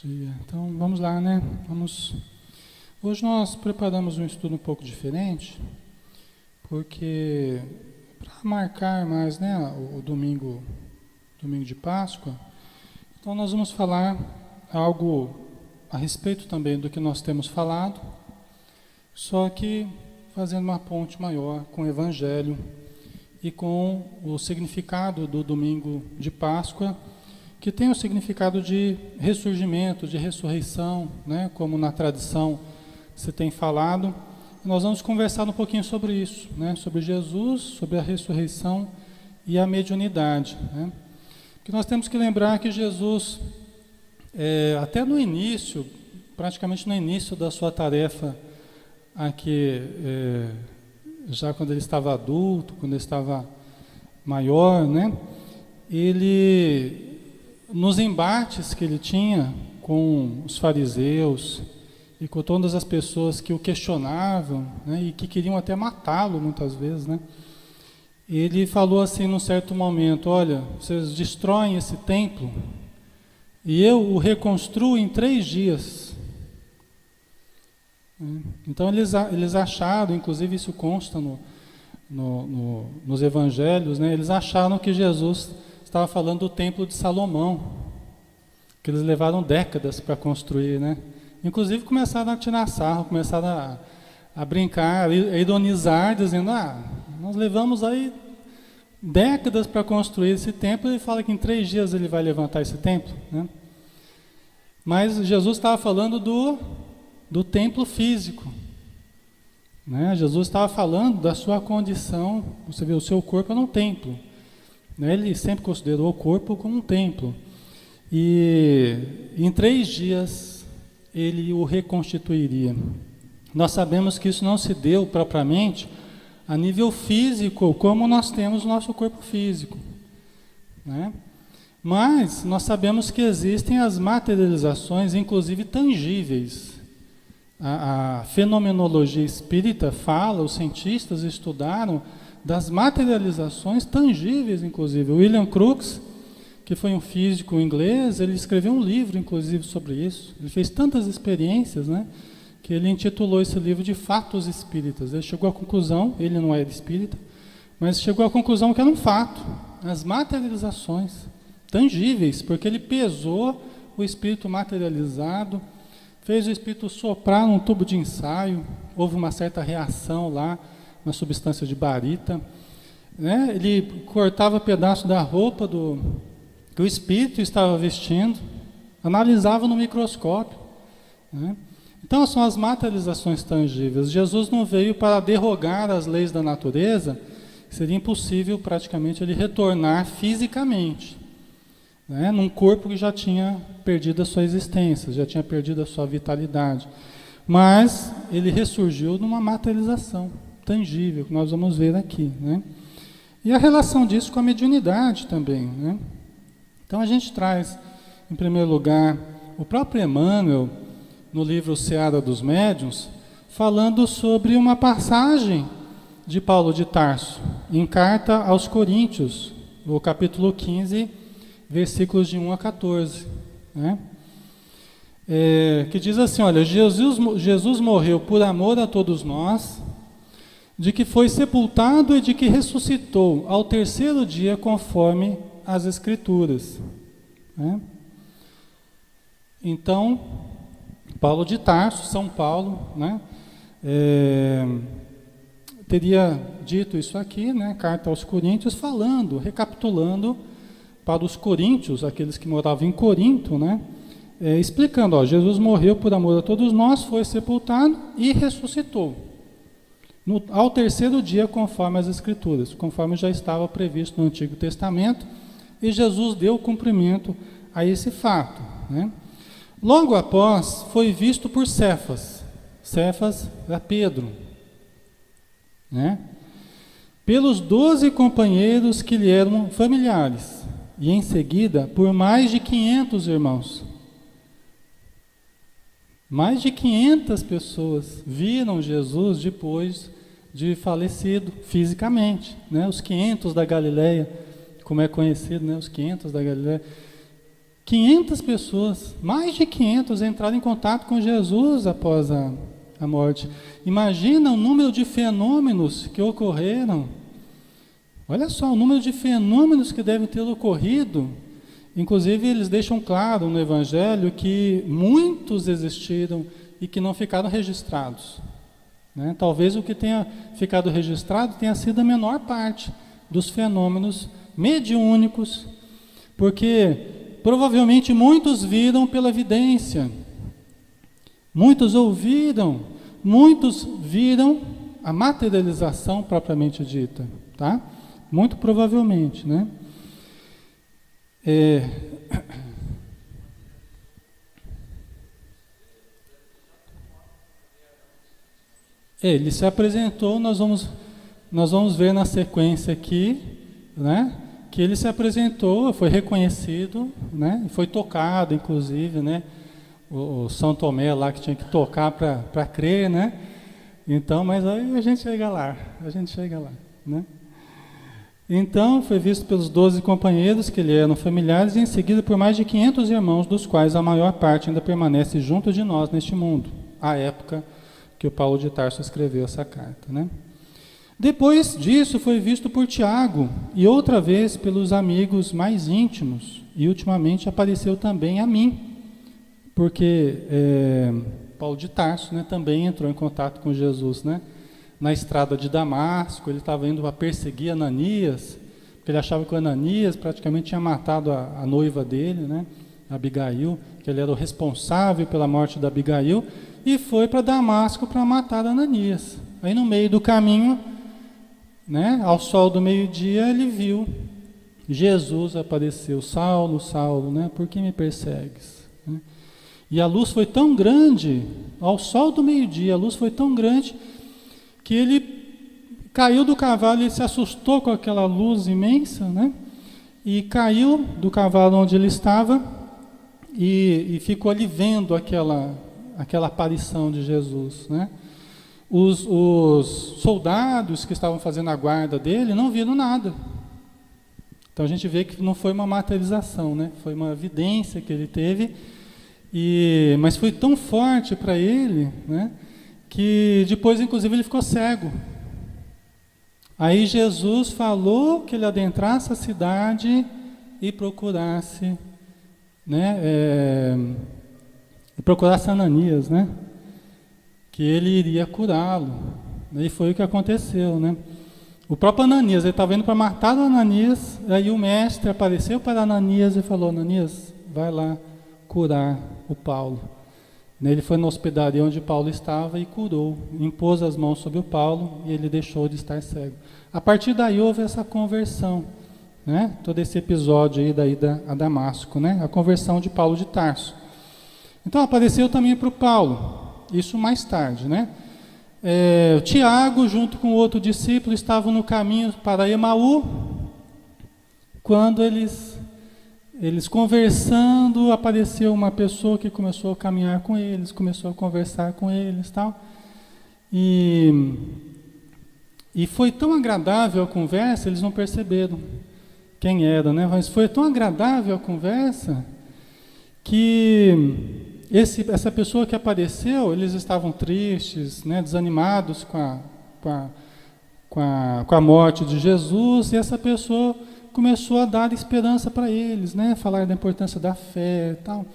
Dia. Então vamos lá, né? Hoje nós preparamos um estudo um pouco diferente, porque para marcar mais, né, o domingo de Páscoa, então nós vamos falar algo a respeito também do que nós temos falado, só que fazendo uma ponte maior com o Evangelho e com o significado do domingo de Páscoa, que tem o significado de ressurgimento, de ressurreição, né? Como na tradição se tem falado. Nós vamos conversar um pouquinho sobre isso, né? Sobre Jesus, sobre a ressurreição e a mediunidade, né? Porque nós temos que lembrar que Jesus, até no início, praticamente no início da sua tarefa aqui, já quando ele estava adulto, quando ele estava maior, né? Ele, nos embates que ele tinha com os fariseus e com todas as pessoas que o questionavam, né, e que queriam até matá-lo muitas vezes, né, ele falou assim num certo momento: olha, vocês destroem esse templo e eu o reconstruo em 3 dias. Então eles acharam, inclusive isso consta nos evangelhos, né, eles acharam que Jesus estava falando do templo de Salomão, que eles levaram décadas para construir, né? Inclusive começaram a tirar sarro, começaram a brincar, a ironizar, dizendo: nós levamos aí décadas para construir esse templo, e ele fala que em 3 dias ele vai levantar esse templo, né? Mas Jesus estava falando do templo físico, né? Jesus estava falando da sua condição. Você vê, o seu corpo era um templo. Ele sempre considerou o corpo como um templo. E em 3 dias ele o reconstituiria. Nós sabemos que isso não se deu propriamente a nível físico, como nós temos o nosso corpo físico, né? Mas nós sabemos que existem as materializações, inclusive tangíveis. A fenomenologia espírita fala, os cientistas estudaram das materializações tangíveis, inclusive. O William Crookes, que foi um físico inglês, ele escreveu um livro, inclusive, sobre isso. Ele fez tantas experiências, né, que ele intitulou esse livro de Fatos Espíritas. Ele chegou à conclusão, ele não era espírita, mas chegou à conclusão que era um fato, as materializações tangíveis, porque ele pesou o espírito materializado, fez o espírito soprar num tubo de ensaio, houve uma certa reação lá, uma substância de barita, né? Ele cortava pedaço da roupa que o espírito estava vestindo, analisava no microscópio, né? Então são as materializações tangíveis. Jesus não veio para derrogar as leis da natureza, seria impossível praticamente ele retornar fisicamente, né? Num corpo que já tinha perdido a sua existência, já tinha perdido a sua vitalidade. Mas ele ressurgiu numa materialização tangível, que nós vamos ver aqui, né? E a relação disso com a mediunidade também, né? Então a gente traz, em primeiro lugar, o próprio Emmanuel, no livro Seara dos Médiuns, falando sobre uma passagem de Paulo de Tarso, em carta aos Coríntios, no capítulo 15, versículos de 1 a 14, né? Que diz assim: olha, Jesus morreu por amor a todos nós, de que foi sepultado e de que ressuscitou ao 3º dia, conforme as Escrituras, né? Então, Paulo de Tarso, São Paulo, né, teria dito isso aqui, né, carta aos Coríntios, falando, recapitulando para os coríntios, aqueles que moravam em Corinto, né, explicando: ó, Jesus morreu por amor a todos nós, foi sepultado e ressuscitou ao 3º dia, conforme as Escrituras, conforme já estava previsto no Antigo Testamento, e Jesus deu cumprimento a esse fato, né? Logo após, foi visto por Cefas era Pedro, né? Pelos 12 companheiros que lhe eram familiares, e em seguida por mais de 500 irmãos. Mais de 500 pessoas viram Jesus depois de falecido fisicamente, né? Os 500 da Galileia, como é conhecido, né? Os 500 da Galileia. 500 pessoas, mais de 500 entraram em contato com Jesus após a morte. Imagina o número de fenômenos que ocorreram. Olha só o número de fenômenos que devem ter ocorrido. Inclusive, eles deixam claro no Evangelho que muitos existiram e que não ficaram registrados. Né? Talvez o que tenha ficado registrado tenha sido a menor parte dos fenômenos mediúnicos, porque provavelmente muitos viram pela vidência, muitos ouviram, muitos viram a materialização propriamente dita, tá? Muito provavelmente, né? Ele se apresentou, nós vamos ver na sequência aqui, né? Que ele se apresentou, foi reconhecido, né? Foi tocado, inclusive, né? O São Tomé lá que tinha que tocar para crer, né? Então, mas aí a gente chega lá, né? Então, foi visto pelos 12 companheiros que lhe eram familiares e em seguida por mais de 500 irmãos, dos quais a maior parte ainda permanece junto de nós neste mundo, à época que o Paulo de Tarso escreveu essa carta, né? Depois disso foi visto por Tiago e outra vez pelos amigos mais íntimos e ultimamente apareceu também a mim, porque Paulo de Tarso, né, também entrou em contato com Jesus, né? Na estrada de Damasco, ele estava indo para perseguir Ananias, porque ele achava que o Ananias praticamente tinha matado a noiva dele, né? Abigail, que ele era o responsável pela morte da Abigail, e foi para Damasco para matar Ananias. Aí no meio do caminho, né, ao sol do meio-dia, ele viu Jesus apareceu, Saulo, Saulo, né, por que me persegues? Né? E a luz foi tão grande, ao sol do meio-dia, a luz foi tão grande que ele caiu do cavalo, ele se assustou com aquela luz imensa, né, e caiu do cavalo onde ele estava e ficou ali vendo aquela aparição de Jesus, né? Os soldados que estavam fazendo a guarda dele não viram nada. Então a gente vê que não foi uma materialização, né? Foi uma evidência que ele teve, mas foi tão forte para ele, né? Que depois, inclusive, ele ficou cego. Aí Jesus falou que ele adentrasse a cidade e procurasse, né? Procurasse Ananias, né? Que ele iria curá-lo. E foi o que aconteceu, né? O próprio Ananias, ele estava indo para matar o Ananias, aí o mestre apareceu para Ananias e falou: Ananias, vai lá curar o Paulo. Ele foi na hospedaria onde Paulo estava e curou, impôs as mãos sobre o Paulo e ele deixou de estar cego. A partir daí houve essa conversão, né? Todo esse episódio aí da ida a Damasco, né? A conversão de Paulo de Tarso. Então apareceu também para o Paulo. Isso mais tarde, né? O Tiago, junto com outro discípulo, estavam no caminho para Emaú, quando eles conversando, apareceu uma pessoa que começou a caminhar com eles, começou a conversar com eles, tal. E foi tão agradável a conversa, eles não perceberam quem era, né? Mas foi tão agradável a conversa que essa pessoa que apareceu, eles estavam tristes, né, desanimados com a morte de Jesus, e essa pessoa começou a dar esperança para eles, né, falar da importância da fé e tal.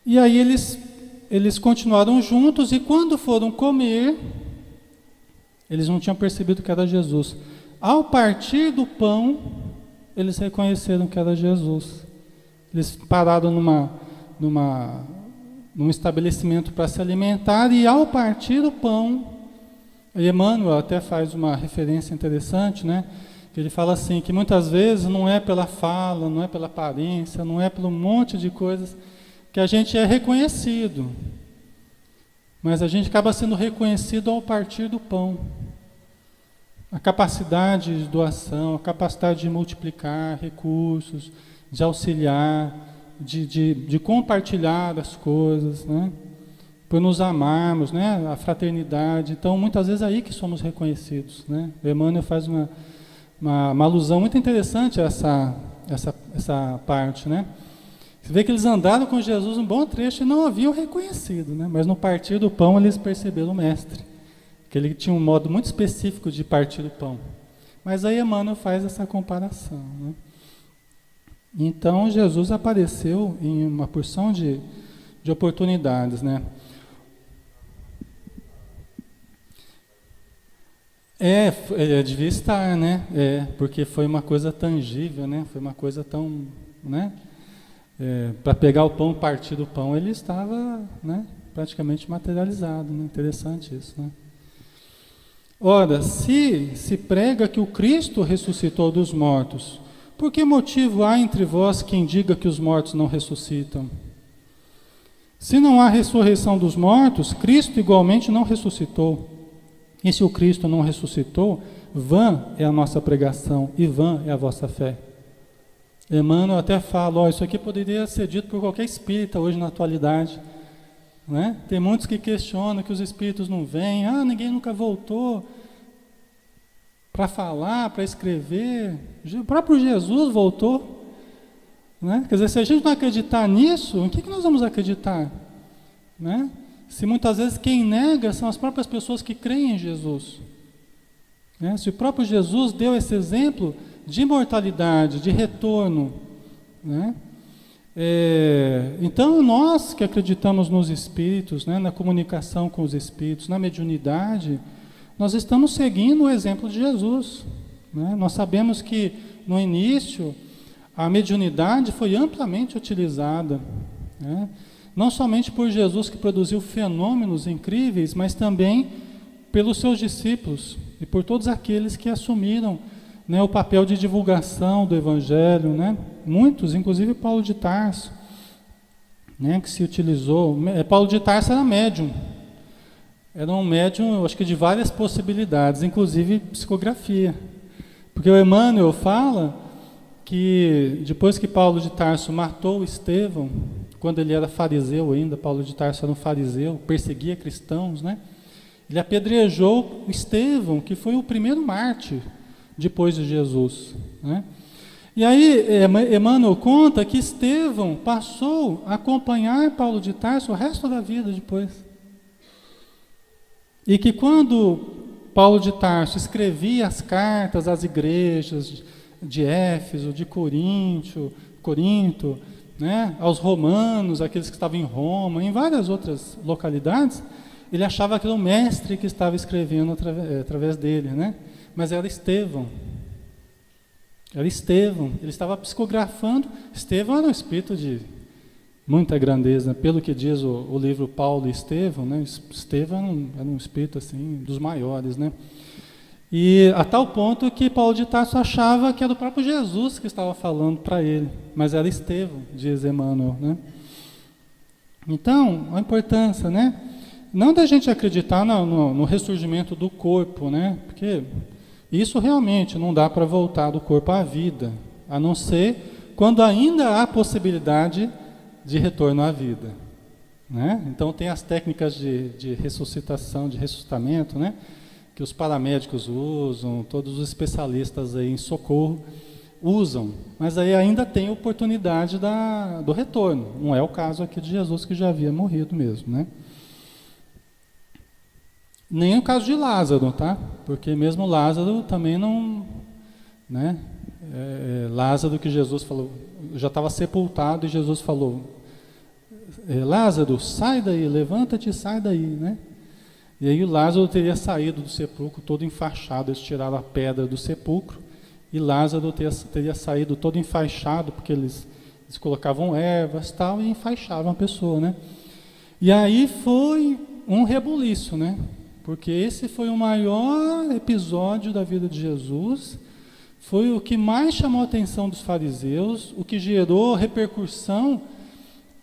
E aí eles continuaram juntos, e quando foram comer, eles não tinham percebido que era Jesus. Ao partir do pão, eles reconheceram que era Jesus. Eles pararam num estabelecimento para se alimentar, e ao partir o pão, Emmanuel até faz uma referência interessante, né? Que ele fala assim, que muitas vezes não é pela fala, não é pela aparência, não é pelo monte de coisas que a gente é reconhecido, mas a gente acaba sendo reconhecido ao partir do pão. A capacidade de doação, a capacidade de multiplicar recursos, de auxiliar, de compartilhar as coisas, né? Por nos amarmos, né? A fraternidade. Então, muitas vezes é aí que somos reconhecidos, né? O Emmanuel faz uma alusão muito interessante a essa parte, né? Você vê que eles andaram com Jesus um bom trecho e não haviam reconhecido, né? Mas no partir do pão eles perceberam o mestre, que ele tinha um modo muito específico de partir o pão. Mas aí Emmanuel faz essa comparação, né? Então Jesus apareceu em uma porção de oportunidades, né? Devia estar, né? Porque foi uma coisa tangível, né? Foi uma coisa tão, né? Para pegar o pão, partir do pão, ele estava, né, praticamente materializado, né? Interessante isso, né? Ora, se prega que o Cristo ressuscitou dos mortos, por que motivo há entre vós quem diga que os mortos não ressuscitam? Se não há ressurreição dos mortos, Cristo igualmente não ressuscitou. E se o Cristo não ressuscitou, vã é a nossa pregação e vã é a vossa fé. Emmanuel até fala, isso aqui poderia ser dito por qualquer espírita hoje na atualidade, né? Tem muitos que questionam que os espíritos não vêm, ninguém nunca voltou para falar, para escrever. O próprio Jesus voltou, né? Quer dizer, se a gente não acreditar nisso, em que nós vamos acreditar, né? Se muitas vezes quem nega são as próprias pessoas que creem em Jesus, né? Se o próprio Jesus deu esse exemplo de imortalidade, de retorno, né? Então nós que acreditamos nos espíritos, né, na comunicação com os espíritos, na mediunidade, nós estamos seguindo o exemplo de Jesus, né? Nós sabemos que no início a mediunidade foi amplamente utilizada, né? Não somente por Jesus, que produziu fenômenos incríveis, mas também pelos seus discípulos e por todos aqueles que assumiram, né, o papel de divulgação do Evangelho, né? Muitos, inclusive Paulo de Tarso, né, que se utilizou. Paulo de Tarso era médium. Era um médium, acho que de várias possibilidades, inclusive psicografia. Porque o Emmanuel fala que depois que Paulo de Tarso matou Estevão, quando ele era fariseu ainda, Paulo de Tarso era um fariseu, perseguia cristãos, né? Ele apedrejou Estevão, que foi o primeiro mártir depois de Jesus, né? E aí Emmanuel conta que Estevão passou a acompanhar Paulo de Tarso o resto da vida depois. E que quando Paulo de Tarso escrevia as cartas às igrejas de Éfeso, de Corinto, né, aos romanos, aqueles que estavam em Roma, em várias outras localidades, ele achava que era o mestre que estava escrevendo através dele, né? Mas era Estevão. Era Estevão. Ele estava psicografando. Estevão era um espírito de muita grandeza, pelo que diz o livro Paulo e Estevão, né? Estevão era um espírito assim, dos maiores, né? E a tal ponto que Paulo de Tarso achava que era o próprio Jesus que estava falando para ele, mas era Estevão, diz Emmanuel, né? Então, a importância, né? Não da gente acreditar no ressurgimento do corpo, né? Porque isso realmente não dá para voltar do corpo à vida, a não ser quando ainda há possibilidade de retorno à vida, né? Então tem as técnicas de ressuscitação, de ressuscitamento, né, que os paramédicos usam, todos os especialistas aí em socorro usam, mas aí ainda tem oportunidade do retorno. Não é o caso aqui de Jesus, que já havia morrido mesmo, né? Nem o caso de Lázaro, tá? Porque mesmo Lázaro também não, né? Lázaro, que Jesus falou, já estava sepultado, e Jesus falou, Lázaro, sai daí, levanta-te e sai daí, né? E aí o Lázaro teria saído do sepulcro todo enfaixado, eles tiraram a pedra do sepulcro, e Lázaro teria saído todo enfaixado, porque eles colocavam ervas e tal, e enfaixavam a pessoa, né? E aí foi um rebuliço, né? Porque esse foi o maior episódio da vida de Jesus, foi o que mais chamou a atenção dos fariseus, o que gerou repercussão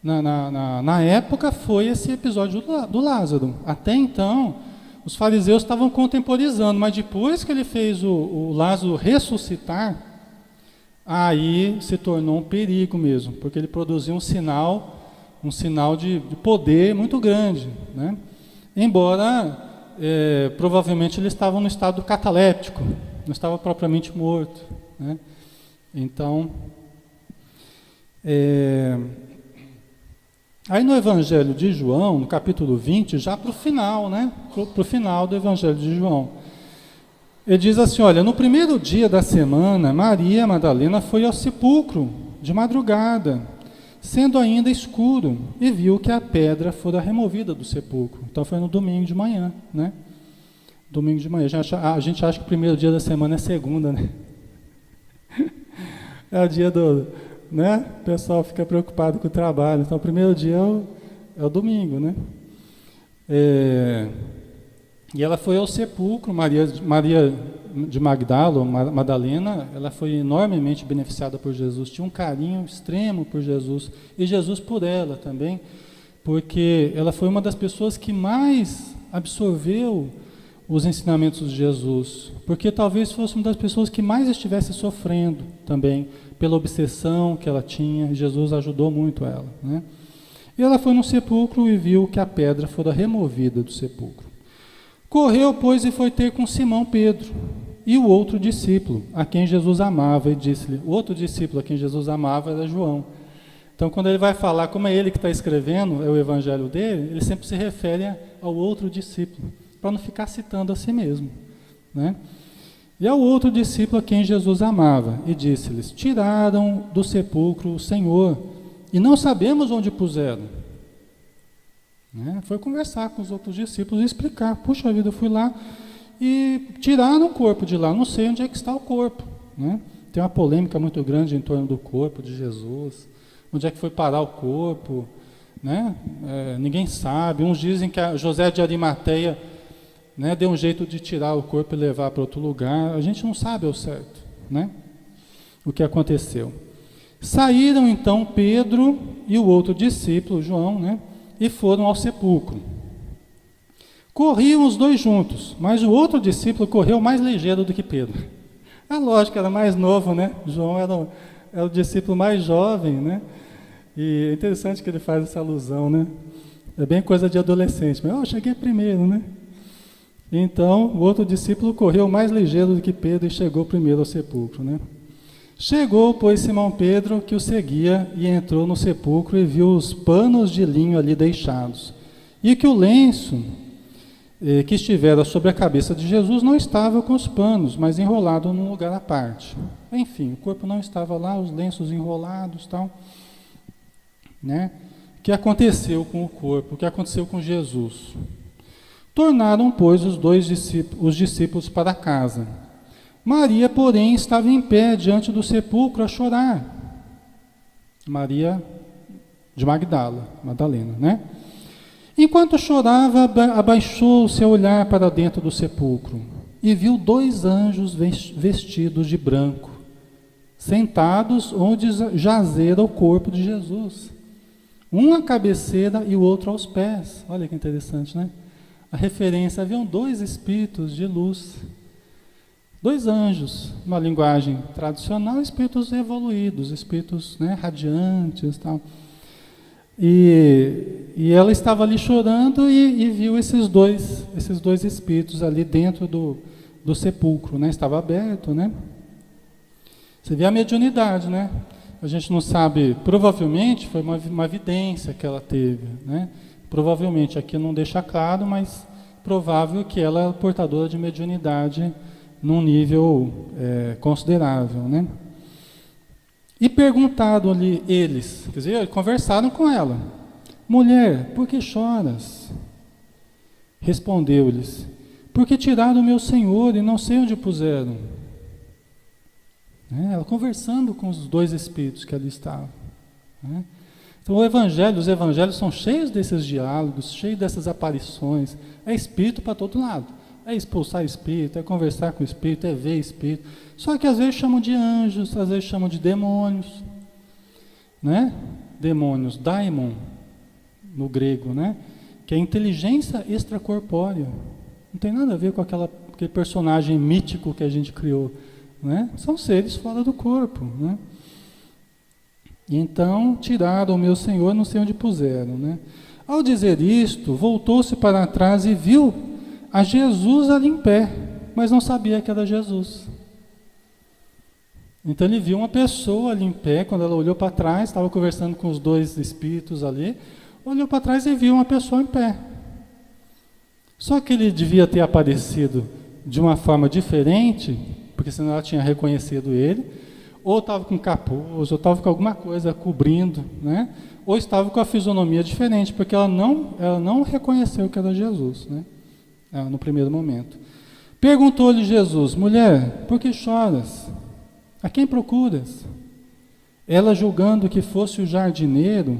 na época foi esse episódio do Lázaro. Até então, os fariseus estavam contemporizando, mas depois que ele fez o Lázaro ressuscitar, aí se tornou um perigo mesmo, porque ele produziu um sinal de poder muito grande, né? Embora provavelmente ele estava no estado cataléptico, não estava propriamente morto, né? Então, Aí no Evangelho de João, no capítulo 20, já para o final, né? Para o final do Evangelho de João. Ele diz assim, olha, no primeiro dia da semana, Maria Madalena foi ao sepulcro de madrugada, sendo ainda escuro, e viu que a pedra fora removida do sepulcro. Então foi no domingo de manhã, né? Domingo de manhã. A gente acha que o primeiro dia da semana é segunda, né? É o dia do... né? O pessoal fica preocupado com o trabalho. Então o primeiro dia é o domingo, né? E ela foi ao sepulcro, Maria de Magdala, Madalena, ela foi enormemente beneficiada por Jesus, tinha um carinho extremo por Jesus, e Jesus por ela também, porque ela foi uma das pessoas que mais absorveu os ensinamentos de Jesus, porque talvez fosse uma das pessoas que mais estivesse sofrendo também, pela obsessão que ela tinha, e Jesus ajudou muito ela, né? E ela foi no sepulcro e viu que a pedra fora removida do sepulcro. Correu, pois, e foi ter com Simão Pedro e o outro discípulo, a quem Jesus amava, e disse-lhe, o outro discípulo a quem Jesus amava era João. Então, quando ele vai falar, como é ele que está escrevendo, é o evangelho dele, ele sempre se refere ao outro discípulo, para não ficar citando a si mesmo, né? E ao outro discípulo a quem Jesus amava, e disse-lhes, tiraram do sepulcro o Senhor, e não sabemos onde puseram. Né? Foi conversar com os outros discípulos e explicar, puxa vida, eu fui lá e tiraram o corpo de lá, não sei onde é que está o corpo, né? Tem uma polêmica muito grande em torno do corpo de Jesus, onde é que foi parar o corpo, né? Ninguém sabe, uns dizem que José de Arimateia, né, deu um jeito de tirar o corpo e levar para outro lugar, a gente não sabe ao certo, né, o que aconteceu. Saíram então Pedro e o outro discípulo, João, né, e foram ao sepulcro. Corriam os dois juntos, mas o outro discípulo correu mais ligeiro do que Pedro. É lógico, era mais novo, né? João era o discípulo mais jovem, né? E é interessante que ele faz essa alusão, né? É bem coisa de adolescente, mas eu cheguei primeiro, né? Então, o outro discípulo correu mais ligeiro do que Pedro e chegou primeiro ao sepulcro, né? Chegou, pois, Simão Pedro, que o seguia, e entrou no sepulcro e viu os panos de linho ali deixados, e que o lenço que estivera sobre a cabeça de Jesus não estava com os panos, mas enrolado num lugar à parte. Enfim, o corpo não estava lá, os lenços enrolados, tal, né? O que aconteceu com o corpo? O que aconteceu com Jesus? Tornaram, pois, os discípulos para casa. Maria, porém, estava em pé diante do sepulcro a chorar. Maria de Madalena, né? Enquanto chorava, abaixou-se a olhar para dentro do sepulcro e viu dois anjos vestidos de branco, sentados onde jazera o corpo de Jesus. Um à cabeceira e o outro aos pés. Olha que interessante, né? A referência, haviam dois espíritos de luz, dois anjos, uma linguagem tradicional, espíritos evoluídos, espíritos, né, radiantes, tal. E ela estava ali chorando e viu esses dois espíritos ali dentro do sepulcro, né? Estava aberto, né? Você vê a mediunidade, né? A gente não sabe, provavelmente foi uma vidência que ela teve, né? Provavelmente, aqui não deixa claro, mas provável que ela é portadora de mediunidade num nível considerável, né? E perguntaram ali eles, quer dizer, conversaram com ela. Mulher, por que choras? Respondeu-lhes, porque tiraram o meu Senhor e não sei onde puseram. Ela conversando com os dois espíritos que ali estavam, né? Então os evangelhos são cheios desses diálogos, cheios dessas aparições. É espírito para todo lado. É expulsar espírito, é conversar com espírito, é ver espírito. Só que às vezes chamam de anjos, às vezes chamam de demônios, né? Demônios, daimon, no grego, né? Que é inteligência extracorpórea. Não tem nada a ver com aquele personagem mítico que a gente criou, né? São seres fora do corpo, né? Então, tiraram o meu Senhor, não sei onde puseram, né? Ao dizer isto, voltou-se para trás e viu a Jesus ali em pé, mas não sabia que era Jesus. Então ele viu uma pessoa ali em pé, quando ela olhou para trás, estava conversando com os dois espíritos ali, olhou para trás e viu uma pessoa em pé. Só que ele devia ter aparecido de uma forma diferente, porque senão ela tinha reconhecido ele, ou estava com capuz, ou estava com alguma coisa cobrindo, né? Ou estava com a fisionomia diferente, porque ela não reconheceu que era Jesus, né? No primeiro momento. Perguntou-lhe Jesus: mulher, por que choras? A quem procuras? Ela, julgando que fosse o jardineiro,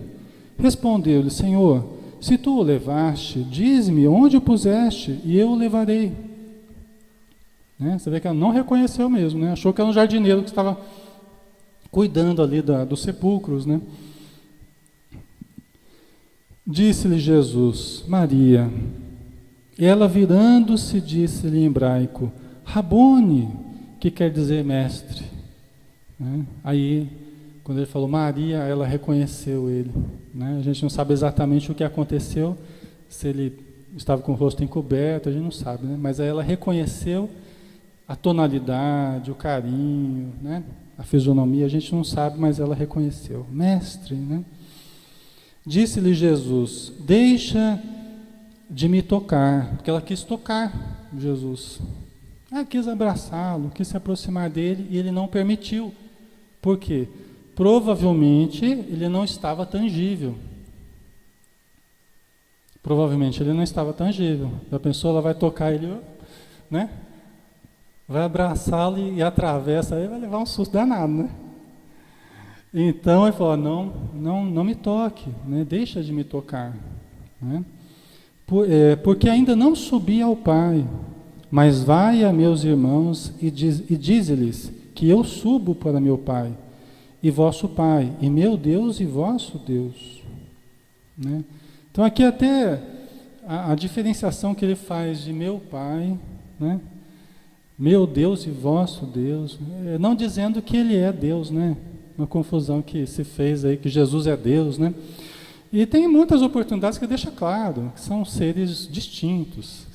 respondeu-lhe: Senhor, se tu o levaste, dize-me onde o puseste, e eu o levarei. Né? Você vê que ela não reconheceu mesmo, né? Achou que era um jardineiro que estava cuidando ali dos sepulcros, né? Disse-lhe Jesus: Maria. Ela, virando-se, disse-lhe em hebraico: Rabone, que quer dizer mestre. Né? Aí, quando ele falou Maria, ela reconheceu ele. Né? A gente não sabe exatamente o que aconteceu, se ele estava com o rosto encoberto, a gente não sabe, né? Mas aí ela reconheceu a tonalidade, o carinho, né? A fisionomia, a gente não sabe, mas ela reconheceu. Mestre, né? Disse-lhe Jesus: deixa de me tocar, porque ela quis tocar Jesus. Ela quis abraçá-lo, quis se aproximar dele e ele não permitiu. Por quê? Provavelmente ele não estava tangível. Provavelmente ele não estava tangível. A pessoa ela vai tocar ele, né? Vai abraçá-lo e atravessa, aí vai levar um susto danado, né? Então ele falou: não me toque, né? Deixa de me tocar, né? Porque ainda não subi ao Pai, mas vai a meus irmãos e dize-lhes que eu subo para meu Pai e vosso Pai, e meu Deus e vosso Deus. Né? Então aqui até a diferenciação que ele faz de meu Pai, né? Meu Deus e vosso Deus, não dizendo que ele é Deus, né? Uma confusão que se fez aí, que Jesus é Deus, né? E tem muitas oportunidades que deixa claro que são seres distintos,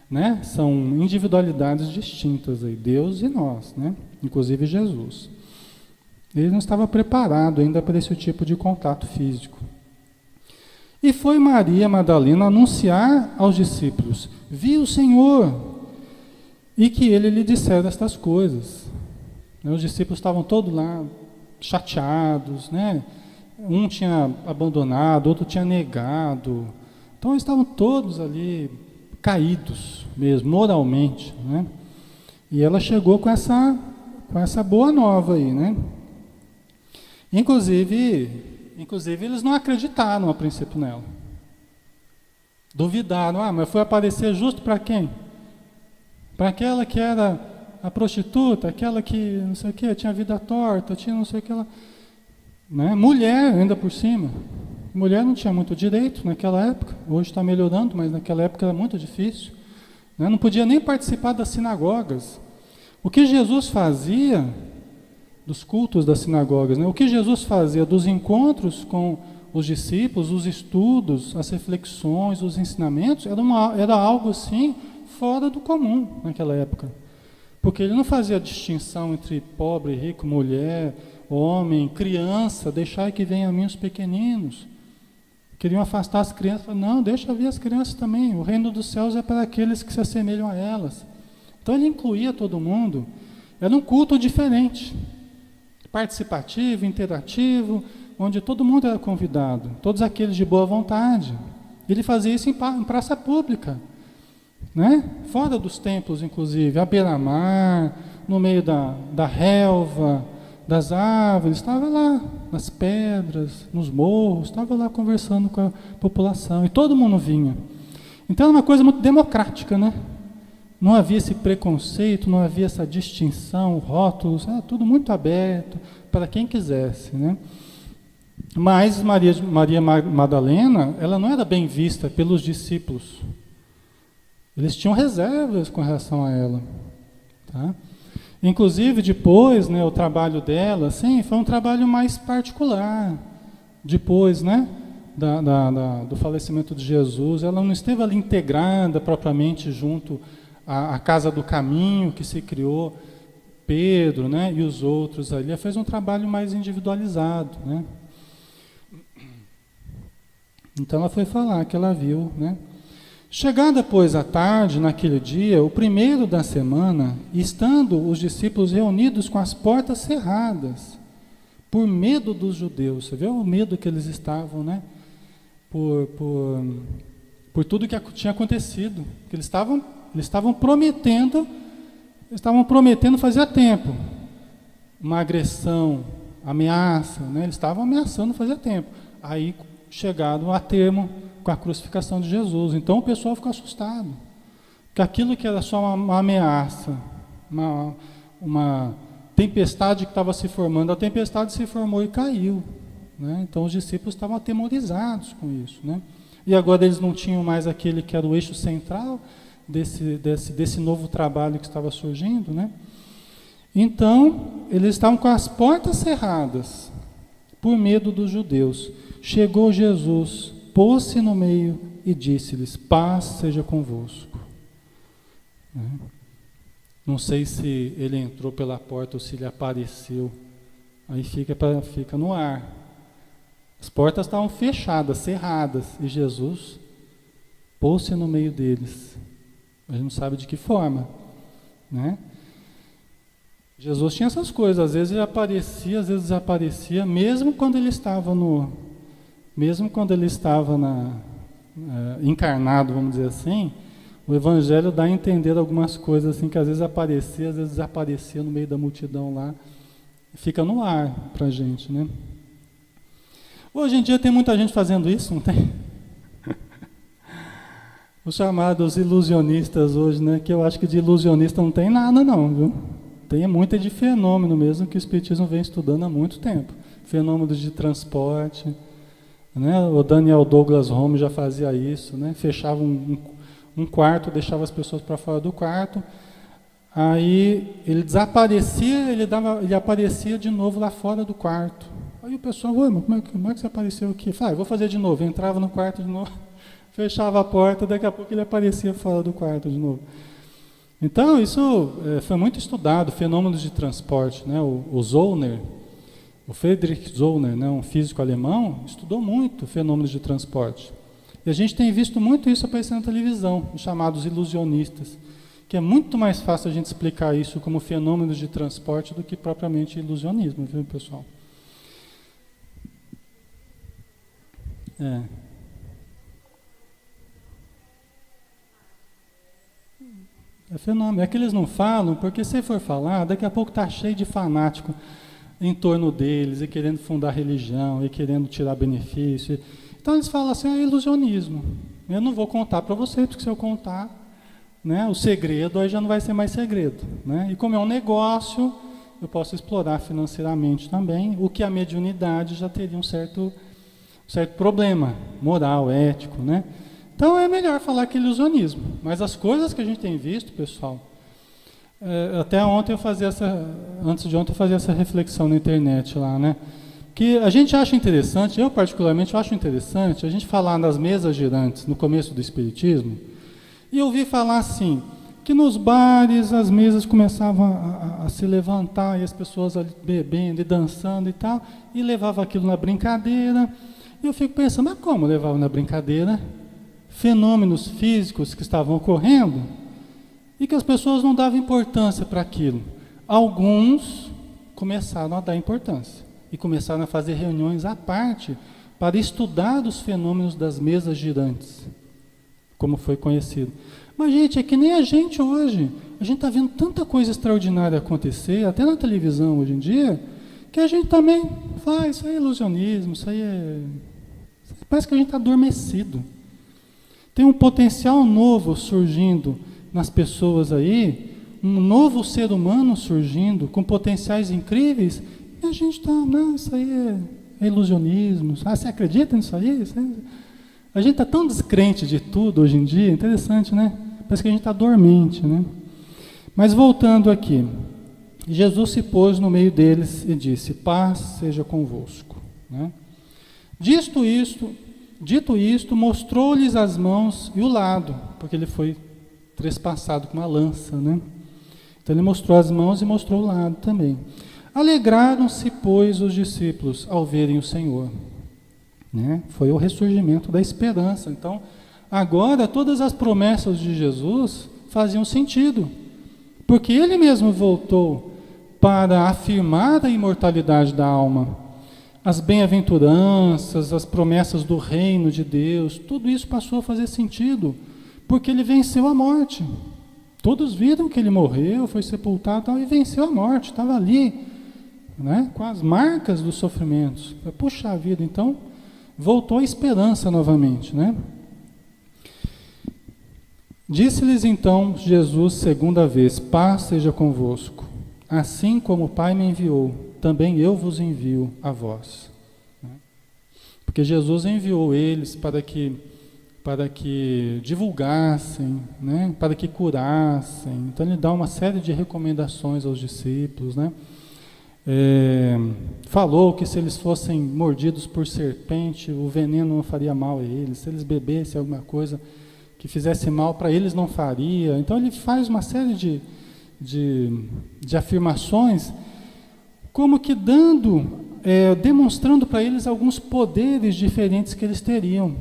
né? São individualidades distintas aí, Deus e nós, né? Inclusive Jesus. Ele não estava preparado ainda para esse tipo de contato físico. E foi Maria Madalena anunciar aos discípulos: vi o Senhor, e que ele lhe dissera estas coisas. Os discípulos estavam todos lá chateados, né? Um tinha abandonado, outro tinha negado. Então eles estavam todos ali caídos mesmo, moralmente, né? E ela chegou com essa boa nova aí, né? Inclusive eles não acreditaram a princípio nela. Duvidaram: mas foi aparecer justo para quem? Para aquela que era a prostituta, aquela que não sei o que, tinha vida torta, tinha não sei o que lá. Né? Mulher ainda por cima. Mulher não tinha muito direito naquela época. Hoje está melhorando, mas naquela época era muito difícil. Né? Não podia nem participar das sinagogas. O que Jesus fazia dos cultos das sinagogas, né? O que Jesus fazia dos encontros com os discípulos, os estudos, as reflexões, os ensinamentos, era algo assim fora do comum naquela época. Porque ele não fazia distinção entre pobre, rico, mulher, homem, criança, deixai que venham a mim os pequeninos. Queriam afastar as crianças, não, deixa vir as crianças também, o reino dos céus é para aqueles que se assemelham a elas. Então ele incluía todo mundo, era um culto diferente, participativo, interativo, onde todo mundo era convidado, todos aqueles de boa vontade. Ele fazia isso em praça pública, né? Fora dos templos, inclusive, à beira-mar, no meio da relva, das árvores, estava lá, nas pedras, nos morros, estava lá conversando com a população, e todo mundo vinha. Então era uma coisa muito democrática, né? Não havia esse preconceito, não havia essa distinção, rótulos, era tudo muito aberto para quem quisesse, né? Mas Maria Madalena, ela não era bem vista pelos discípulos. Eles tinham reservas com relação a ela. Tá? Inclusive, depois, né, o trabalho dela, assim, foi um trabalho mais particular. Depois, né, do falecimento de Jesus, ela não esteve ali integrada propriamente junto à Casa do Caminho, que se criou, Pedro, né, e os outros ali. Ela fez um trabalho mais individualizado, né? Então ela foi falar que ela viu, né? Chegada, pois, à tarde, naquele dia, o primeiro da semana, estando os discípulos reunidos com as portas cerradas, por medo dos judeus. Você vê o medo que eles estavam, né? Por tudo que tinha acontecido. Que eles estavam prometendo fazia tempo uma agressão, ameaça, né? Eles estavam ameaçando fazia tempo. Aí chegaram a termo com a crucificação de Jesus. Então o pessoal ficou assustado. Que aquilo que era só uma ameaça, uma tempestade que estava se formando, a tempestade se formou e caiu. Né? Então os discípulos estavam atemorizados com isso. Né? E agora eles não tinham mais aquele que era o eixo central desse novo trabalho que estava surgindo. Né? Então eles estavam com as portas cerradas, por medo dos judeus. Chegou Jesus, pôs-se no meio e disse-lhes: paz seja convosco. Não sei se ele entrou pela porta ou se ele apareceu. Aí fica no ar. As portas estavam fechadas, cerradas, e Jesus pôs-se no meio deles. A gente não sabe de que forma, né? Jesus tinha essas coisas, às vezes ele aparecia, às vezes desaparecia, mesmo quando ele estava encarnado, vamos dizer assim. O Evangelho dá a entender algumas coisas assim, que às vezes aparecia, às vezes desaparecia no meio da multidão lá. Fica no ar para a gente, né? Hoje em dia tem muita gente fazendo isso, não tem? Os chamados ilusionistas hoje, né? Que eu acho que de ilusionista não tem nada não, viu? Tem muito de fenômeno mesmo, que o Espiritismo vem estudando há muito tempo. Fenômenos de transporte, né? O Daniel Douglas Home já fazia isso, né? Fechava um quarto, deixava as pessoas para fora do quarto, aí ele desaparecia, ele aparecia de novo lá fora do quarto. Aí o pessoal, mas como é que você apareceu aqui? Eu vou fazer de novo. Entrava no quarto de novo, fechava a porta, daqui a pouco ele aparecia fora do quarto de novo. Então isso foi muito estudado, fenômenos de transporte, né? O Zollner, o Friedrich Zollner, né? Um físico alemão, estudou muito fenômenos de transporte. E a gente tem visto muito isso aparecer na televisão, os chamados ilusionistas, que é muito mais fácil a gente explicar isso como fenômenos de transporte do que propriamente ilusionismo, viu, pessoal? É fenômeno. É que eles não falam, porque se for falar, daqui a pouco está cheio de fanático em torno deles, e querendo fundar religião, e querendo tirar benefício. Então eles falam assim, é ilusionismo. Eu não vou contar para você, porque se eu contar, né, o segredo aí já não vai ser mais segredo. Né? E como é um negócio, eu posso explorar financeiramente também, o que a mediunidade já teria um certo problema moral, ético. Né? Então é melhor falar que é ilusionismo. Mas as coisas que a gente tem visto, pessoal, até ontem antes de ontem eu fazia essa reflexão na internet lá, né? Que a gente acha interessante, eu particularmente acho interessante, a gente falar nas mesas girantes, no começo do Espiritismo, e ouvir falar assim, que nos bares as mesas começavam a se levantar, e as pessoas ali bebendo e dançando e tal, e levava aquilo na brincadeira, e eu fico pensando, mas como levava na brincadeira? Fenômenos físicos que estavam ocorrendo, e que as pessoas não davam importância para aquilo. Alguns começaram a dar importância. E começaram a fazer reuniões à parte para estudar os fenômenos das mesas girantes, como foi conhecido. Mas, gente, é que nem a gente hoje. A gente está vendo tanta coisa extraordinária acontecer, até na televisão hoje em dia, que a gente também faz, isso aí é ilusionismo, isso aí é... Parece que a gente está adormecido. Tem um potencial novo surgindo nas pessoas aí, um novo ser humano surgindo, com potenciais incríveis, e a gente está, não, isso aí é ilusionismo. Você acredita nisso aí? A gente está tão descrente de tudo hoje em dia, interessante, né? Parece que a gente está dormente, né? Mas voltando aqui, Jesus se pôs no meio deles e disse, paz seja convosco. Né? Dito isto, mostrou-lhes as mãos e o lado, porque ele foi trespassado com uma lança, né? Então ele mostrou as mãos e mostrou o lado também. Alegraram-se, pois, os discípulos ao verem o Senhor. né? Foi o ressurgimento da esperança. Então, agora todas as promessas de Jesus faziam sentido, porque ele mesmo voltou para afirmar a imortalidade da alma, as bem-aventuranças, as promessas do reino de Deus, tudo isso passou a fazer sentido, porque ele venceu a morte. Todos viram que ele morreu, foi sepultado e venceu a morte, estava ali, né, com as marcas dos sofrimentos. Puxa vida, então voltou a esperança novamente, né? Disse-lhes então Jesus segunda vez: paz seja convosco. Assim como o Pai me enviou, também eu vos envio a vós. Porque Jesus enviou eles para que divulgassem, né? Para que curassem. Então ele dá uma série de recomendações aos discípulos, né? Falou que se eles fossem mordidos por serpente, o veneno não faria mal a eles. Se eles bebessem alguma coisa que fizesse mal, para eles não faria. Então ele faz uma série de afirmações, como que demonstrando para eles alguns poderes diferentes que eles teriam.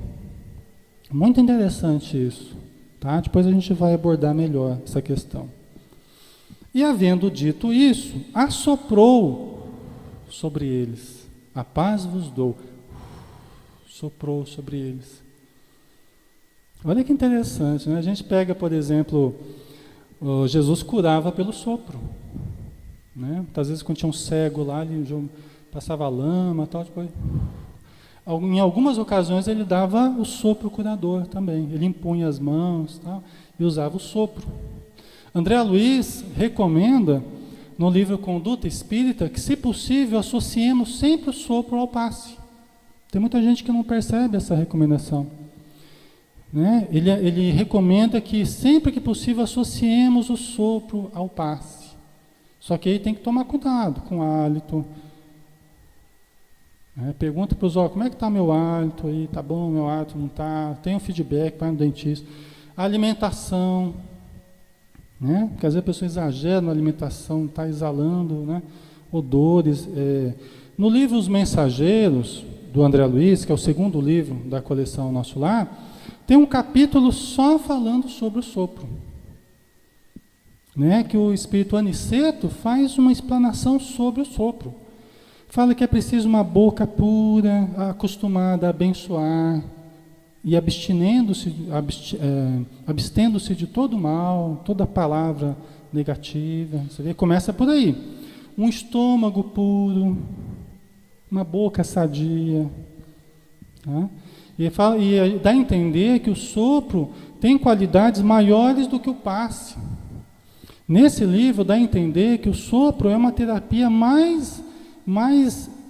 Muito interessante isso, tá? Depois a gente vai abordar melhor essa questão. E havendo dito isso, assoprou sobre eles: a paz vos dou. Soprou sobre eles. Olha que interessante, né? A gente pega, por exemplo, Jesus curava pelo sopro, né? Às vezes quando tinha um cego lá, ele passava lama, tal, depois... Em algumas ocasiões ele dava o sopro curador também. Ele impunha as mãos, tal, e usava o sopro. André Luiz recomenda no livro Conduta Espírita que, se possível, associemos sempre o sopro ao passe. Tem muita gente que não percebe essa recomendação, né? Ele recomenda que sempre que possível associemos o sopro ao passe. Só que aí tem que tomar cuidado com o hálito. Pergunta para os olhos: como é que está meu hálito aí? Está bom meu hálito? Não está? Tem um feedback, vai no dentista. A alimentação, né? Porque às vezes a pessoa exagera na alimentação, está exalando, né, odores. No livro Os Mensageiros, do André Luiz, que é o segundo livro da coleção Nosso Lar, tem um capítulo só falando sobre o sopro, né? Que o espírito Aniceto faz uma explanação sobre o sopro. Fala que é preciso uma boca pura, acostumada a abençoar, e abstendo-se de todo mal, toda palavra negativa. Você vê, começa por aí. Um estômago puro, uma boca sadia, tá? E dá a entender que o sopro tem qualidades maiores do que o passe. Nesse livro dá a entender que o sopro é uma terapia mais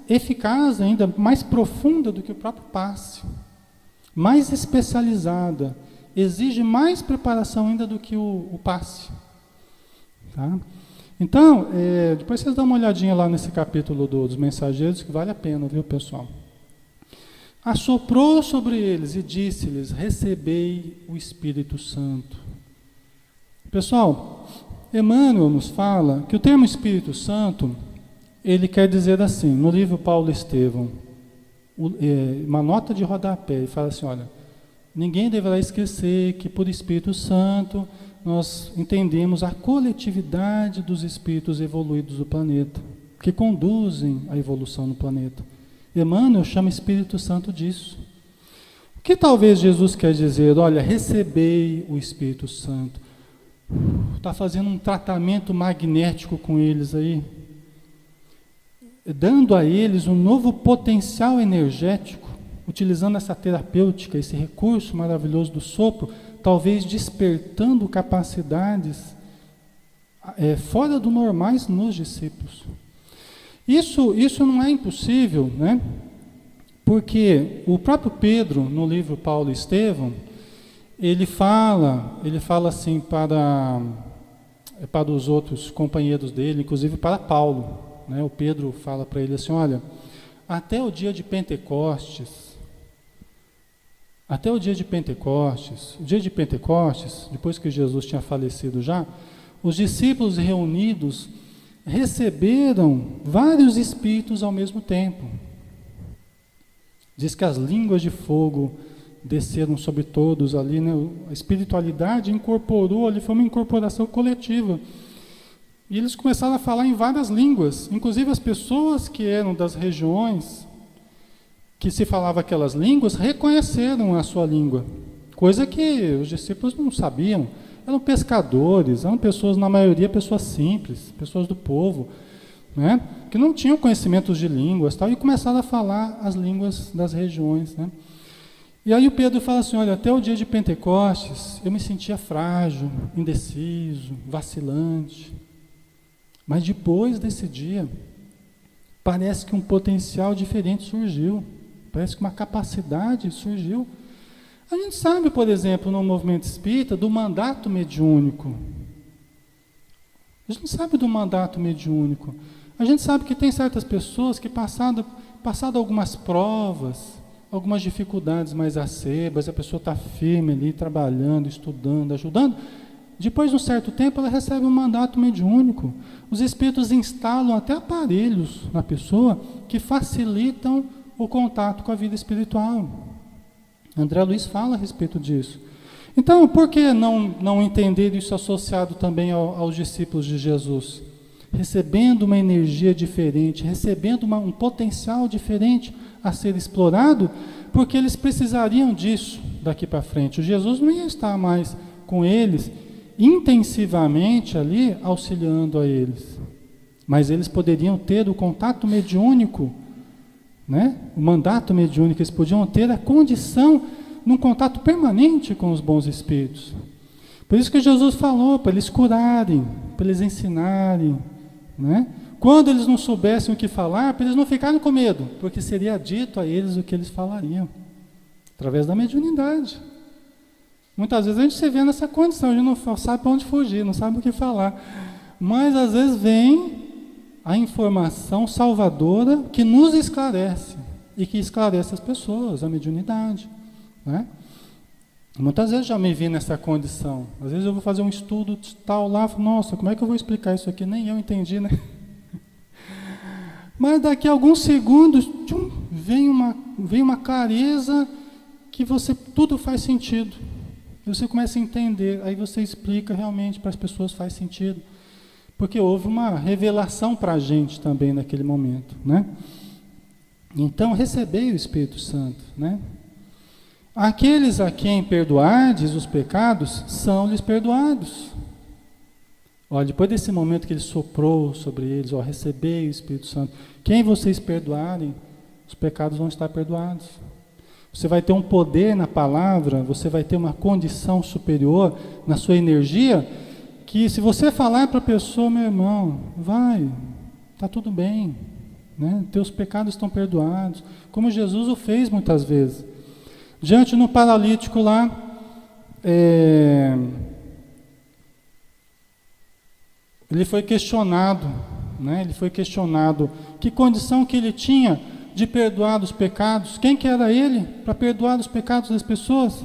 eficaz ainda, mais profunda do que o próprio passe, mais especializada, exige mais preparação ainda do que o passe, tá? Então, depois vocês dão uma olhadinha lá nesse capítulo dos Mensageiros, que vale a pena, viu, pessoal? Assoprou sobre eles e disse-lhes: recebei o Espírito Santo. Pessoal, Emmanuel nos fala que o termo Espírito Santo, ele quer dizer assim, no livro Paulo Estevão, uma nota de rodapé, ele fala assim: olha, ninguém deverá esquecer que por Espírito Santo nós entendemos a coletividade dos espíritos evoluídos do planeta, que conduzem a evolução no planeta. Emmanuel chama Espírito Santo disso. O que talvez Jesus quer dizer? Olha, recebei o Espírito Santo. Está fazendo um tratamento magnético com eles aí, dando a eles um novo potencial energético, utilizando essa terapêutica, esse recurso maravilhoso do sopro, talvez despertando capacidades fora do normais nos discípulos. Isso não é impossível, né? Porque o próprio Pedro, no livro Paulo e Estevão, ele fala assim para os outros companheiros dele, inclusive para Paulo, né? O Pedro fala para ele assim: olha, até o dia de Pentecostes, depois que Jesus tinha falecido já, os discípulos reunidos receberam vários espíritos ao mesmo tempo. Diz que as línguas de fogo desceram sobre todos ali, né? A espiritualidade incorporou ali, foi uma incorporação coletiva. E eles começaram a falar em várias línguas, inclusive as pessoas que eram das regiões que se falava aquelas línguas reconheceram a sua língua, coisa que os discípulos não sabiam. Eram pescadores, eram pessoas, na maioria, pessoas simples, pessoas do povo, né? Que não tinham conhecimentos de línguas, tal, e começaram a falar as línguas das regiões, né? E aí o Pedro fala assim, olha, até o dia de Pentecostes eu me sentia frágil, indeciso, vacilante, mas depois desse dia parece que um potencial diferente surgiu, parece que uma capacidade surgiu. A gente sabe, por exemplo, no movimento espírita, do mandato mediúnico. A gente sabe do mandato mediúnico. A gente sabe que tem certas pessoas que passado algumas provas, algumas dificuldades mais acerbas, a pessoa está firme ali, trabalhando, estudando, ajudando, depois de um certo tempo ela recebe um mandato mediúnico. Os espíritos instalam até aparelhos na pessoa que facilitam o contato com a vida espiritual. André Luiz fala a respeito disso. Então, por que não entender isso associado também aos discípulos de Jesus? Recebendo uma energia diferente, recebendo um potencial diferente a ser explorado, porque eles precisariam disso daqui para frente. O Jesus não ia estar mais com eles intensivamente ali, auxiliando a eles. Mas eles poderiam ter o contato mediúnico, né? O mandato mediúnico, eles podiam ter a condição num contato permanente com os bons espíritos. Por isso que Jesus falou, para eles curarem, para eles ensinarem, né? Quando eles não soubessem o que falar, para eles não ficarem com medo, porque seria dito a eles o que eles falariam, através da mediunidade. Muitas vezes a gente se vê nessa condição, a gente não sabe para onde fugir, não sabe o que falar. Mas às vezes vem a informação salvadora que nos esclarece e que esclarece as pessoas, a mediunidade, né? Muitas vezes já me vi nessa condição. Às vezes eu vou fazer um estudo tal lá, nossa, como é que eu vou explicar isso aqui? Nem eu entendi, né? Mas daqui a alguns segundos, tchum, vem uma clareza que tudo faz sentido. Você começa a entender, aí você explica realmente para as pessoas, faz sentido. Porque houve uma revelação para a gente também naquele momento, né? Então, recebei o Espírito Santo, né? Aqueles a quem perdoardes os pecados, são-lhes perdoados. Olha, depois desse momento que ele soprou sobre eles, ó, recebei o Espírito Santo, quem vocês perdoarem, os pecados vão estar perdoados. Você vai ter um poder na palavra, você vai ter uma condição superior na sua energia, que se você falar para a pessoa, meu irmão, vai, está tudo bem, né? Teus pecados estão perdoados, como Jesus o fez muitas vezes. Diante no paralítico lá, ele foi questionado, né? Ele foi questionado que condição que ele tinha de perdoar os pecados. Quem que era ele para perdoar os pecados das pessoas?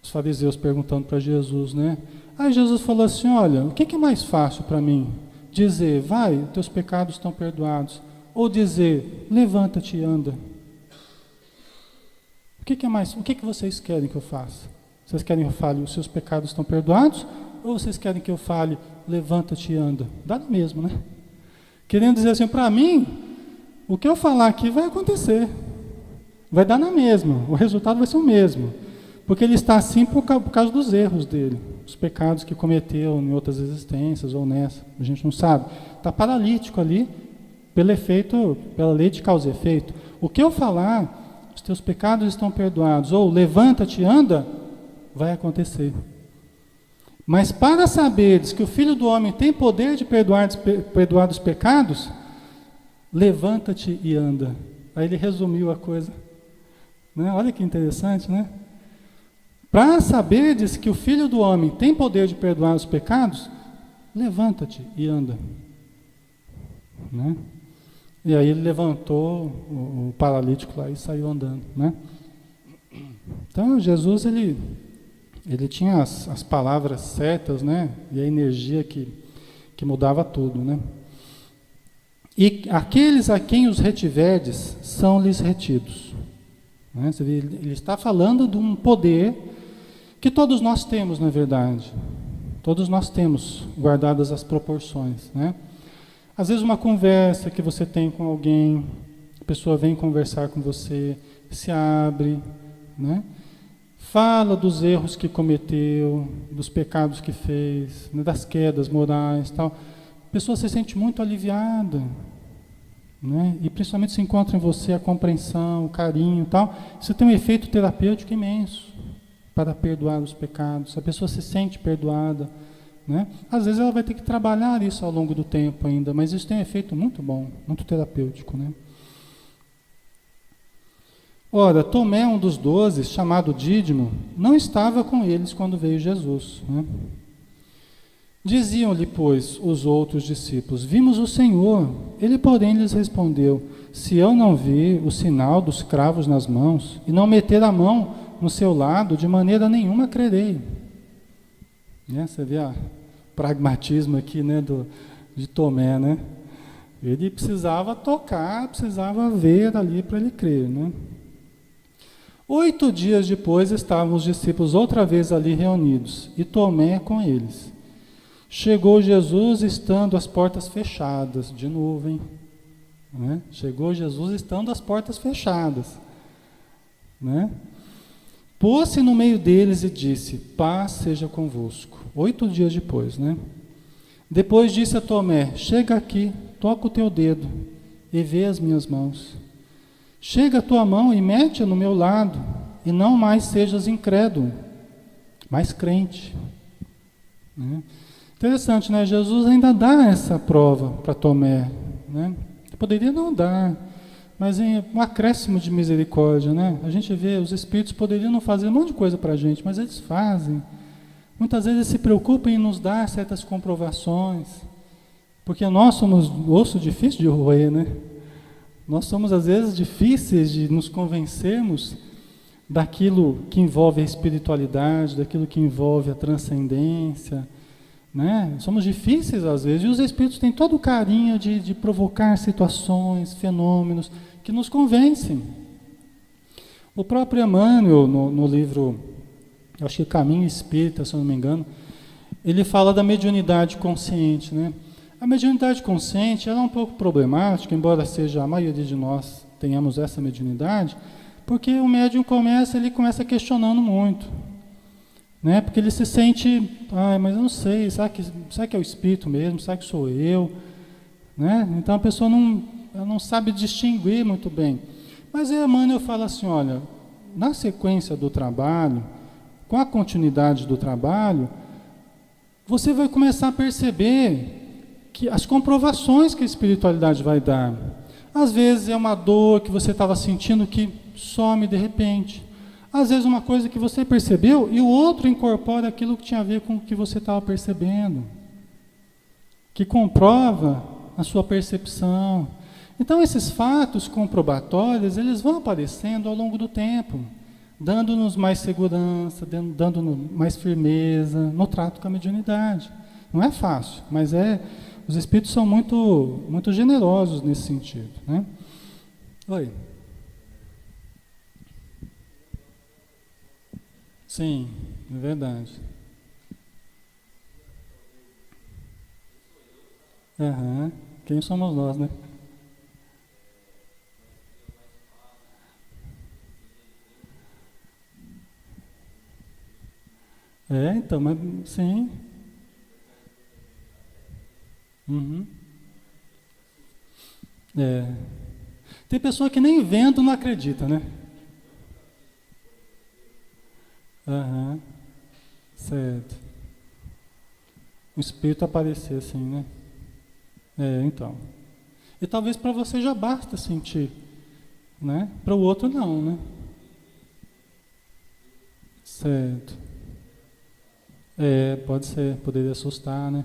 Os fariseus perguntando para Jesus, né? Aí Jesus falou assim, olha, o que é mais fácil para mim? Dizer, vai, teus pecados estão perdoados. Ou dizer, levanta-te e anda. O que é mais? O que vocês querem que eu faça? Vocês querem que eu fale, os seus pecados estão perdoados? Ou vocês querem que eu fale, levanta-te e anda? Dá no mesmo, né? Querendo dizer assim, para mim, o que eu falar aqui vai acontecer. Vai dar na mesma. O resultado vai ser o mesmo. Porque ele está assim por causa dos erros dele. Os pecados que cometeu em outras existências ou nessa. A gente não sabe. Está paralítico ali, pela lei de causa e efeito. O que eu falar, os teus pecados estão perdoados, ou levanta-te e anda, vai acontecer. Mas para saberes que o Filho do Homem tem poder de perdoar os pecados, levanta-te e anda. Aí ele resumiu a coisa. Né? Olha que interessante, né? Para saberes que o Filho do Homem tem poder de perdoar os pecados, levanta-te e anda. Né? E aí ele levantou o paralítico lá e saiu andando, né? Então Jesus ele tinha as palavras certas, né? E a energia que mudava tudo, né? E aqueles a quem os retiverdes são-lhes retidos. Né? Você vê, ele está falando de um poder que todos nós temos, na verdade. Todos nós temos, guardadas as proporções. Né? Às vezes uma conversa que você tem com alguém, a pessoa vem conversar com você, se abre, né? Fala dos erros que cometeu, dos pecados que fez, né? Das quedas morais, tal. A pessoa se sente muito aliviada, né? E principalmente se encontra em você a compreensão, o carinho, tal. Isso tem um efeito terapêutico imenso para perdoar os pecados. A pessoa se sente perdoada, né? Às vezes ela vai ter que trabalhar isso ao longo do tempo ainda, mas isso tem um efeito muito bom, muito terapêutico, né? Ora, Tomé, um dos 12, chamado Dídimo, não estava com eles quando veio Jesus, né? Diziam-lhe, pois, os outros discípulos: vimos o Senhor. Ele, porém, lhes respondeu: se eu não vir o sinal dos cravos nas mãos e não meter a mão no seu lado, de maneira nenhuma crerei. Né? Você vê o pragmatismo aqui, né, de Tomé, né? Ele precisava tocar, precisava ver ali para ele crer, né? 8 dias depois estavam os discípulos outra vez ali reunidos, e Tomé com eles. Chegou Jesus estando as portas fechadas, de novo, hein? Né? Chegou Jesus estando as portas fechadas, né? Pôs-se no meio deles e disse: paz seja convosco. 8 dias depois, né? Depois disse a Tomé: chega aqui, toca o teu dedo e vê as minhas mãos. Chega a tua mão e mete-a no meu lado, e não mais sejas incrédulo, mas crente. Né? Interessante, né? Jesus ainda dá essa prova para Tomé. Né? Poderia não dar, mas em um acréscimo de misericórdia. Né? A gente vê, os Espíritos poderiam não fazer um monte de coisa para a gente, mas eles fazem. Muitas vezes se preocupam em nos dar certas comprovações, porque nós somos osso difícil de roer, né? Nós somos, às vezes, difíceis de nos convencermos daquilo que envolve a espiritualidade, daquilo que envolve a transcendência, né? Somos difíceis, às vezes, e os Espíritos têm todo o carinho de provocar situações, fenômenos, que nos convencem. O próprio Emmanuel, no livro, acho que Caminho Espírita, se eu não me engano, ele fala da mediunidade consciente, né? A mediunidade consciente ela é um pouco problemática, embora seja a maioria de nós tenhamos essa mediunidade, porque o médium ele começa questionando muito, né? Porque ele se sente, mas eu não sei, será que é o espírito mesmo? Será que sou eu? Né? Então a pessoa não sabe distinguir muito bem. Mas aí Emmanuel fala assim, olha, na sequência do trabalho, com a continuidade do trabalho, você vai começar a perceber que as comprovações que a espiritualidade vai dar. Às vezes é uma dor que você estava sentindo que some de repente. Às vezes uma coisa que você percebeu e o outro incorpora aquilo que tinha a ver com o que você estava percebendo, que comprova a sua percepção. Então esses fatos comprobatórios, eles vão aparecendo ao longo do tempo, dando-nos mais segurança, dando-nos mais firmeza no trato com a mediunidade. Não é fácil, mas os Espíritos são muito, muito generosos nesse sentido, né? Oi. Sim, é verdade. Uhum. Quem somos nós, né? Então, mas sim. Uhum. Tem pessoa que nem vendo não acredita, né? Aham. Certo. O espírito aparecer assim, né? Então. E talvez para você já basta sentir, né? Para o outro não, né? Certo. Pode ser, poderia assustar, né?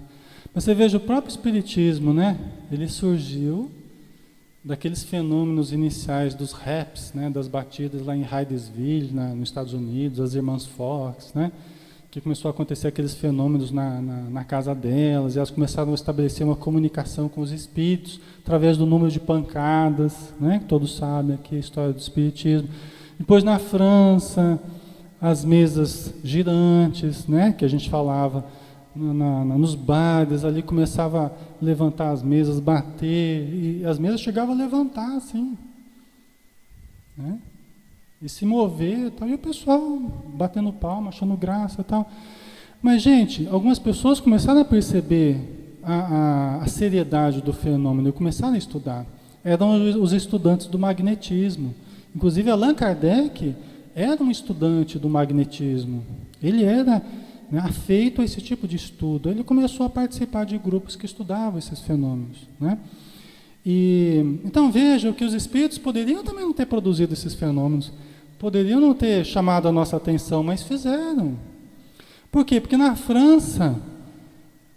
Mas você veja, o próprio Espiritismo, né? Ele surgiu daqueles fenômenos iniciais dos raps, né? Das batidas lá em Hydesville, nos Estados Unidos, as irmãs Fox, né? Que começou a acontecer aqueles fenômenos na casa delas, e elas começaram a estabelecer uma comunicação com os espíritos através do número de pancadas, né? Que todos sabem aqui a história do Espiritismo. Depois na França, as mesas girantes, né, que a gente falava nos bares, ali começava a levantar as mesas, bater, e as mesas chegavam a levantar assim, né, e se mover, tal, e o pessoal batendo palma, achando graça e tal. Mas, gente, algumas pessoas começaram a perceber a seriedade do fenômeno e começaram a estudar. Eram os estudantes do magnetismo. Inclusive, Allan Kardec era um estudante do magnetismo. Ele era, né, afeito a esse tipo de estudo. Ele começou a participar de grupos que estudavam esses fenômenos, né? Então, vejam que os espíritos poderiam também não ter produzido esses fenômenos, poderiam não ter chamado a nossa atenção, mas fizeram. Por quê? Porque na França,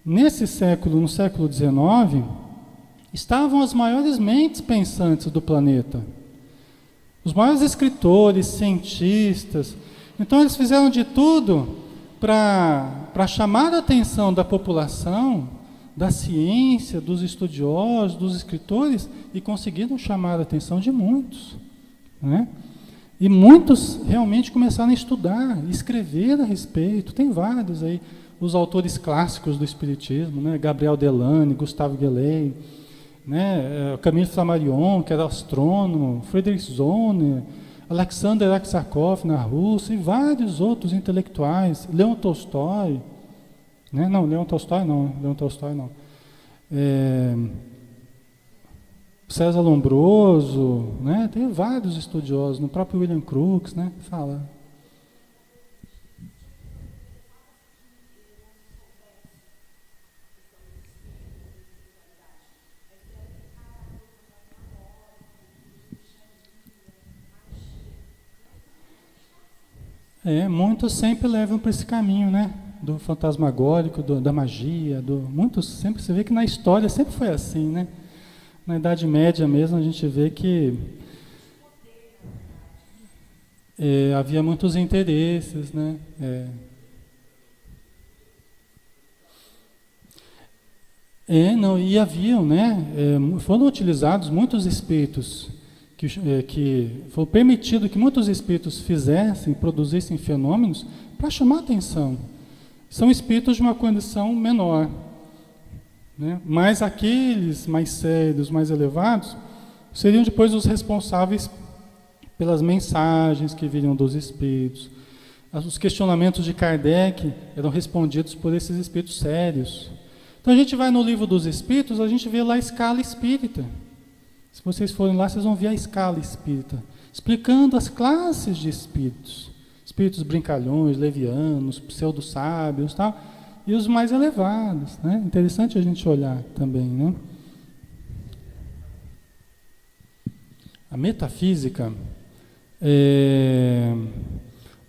nesse século, no século XIX, estavam as maiores mentes pensantes do planeta. Os maiores escritores, cientistas. Então eles fizeram de tudo para chamar a atenção da população, da ciência, dos estudiosos, dos escritores, e conseguiram chamar a atenção de muitos, né? E muitos realmente começaram a estudar, escrever a respeito. Tem vários aí, os autores clássicos do Espiritismo, né? Gabriel Delane, Gustave Gallet, né? Camille Flammarion, que era astrônomo, Friedrich Zohner, Alexander Aksakov na Rússia, e vários outros intelectuais, Leon Tolstói, né? Leon Tolstói não. César Lombroso, né? Tem vários estudiosos, no próprio William Crookes, né? Fala. Muitos sempre levam para esse caminho, né? Do fantasmagórico, da magia, muitos sempre, você vê que na história sempre foi assim, né? Na Idade Média mesmo a gente vê que havia muitos interesses, né? E haviam, né? Foram utilizados muitos espíritos, que foi permitido que muitos espíritos produzissem fenômenos para chamar a atenção. São espíritos de uma condição menor, né? Mas aqueles mais sérios, mais elevados, seriam depois os responsáveis pelas mensagens que viriam dos espíritos. Os questionamentos de Kardec eram respondidos por esses espíritos sérios. Então a gente vai no Livro dos Espíritos, a gente vê lá a escala espírita. Se vocês forem lá, vocês vão ver a escala espírita, explicando as classes de espíritos. Espíritos brincalhões, levianos, pseudo-sábios, tal, e os mais elevados, né? Interessante a gente olhar também, né? A metafísica,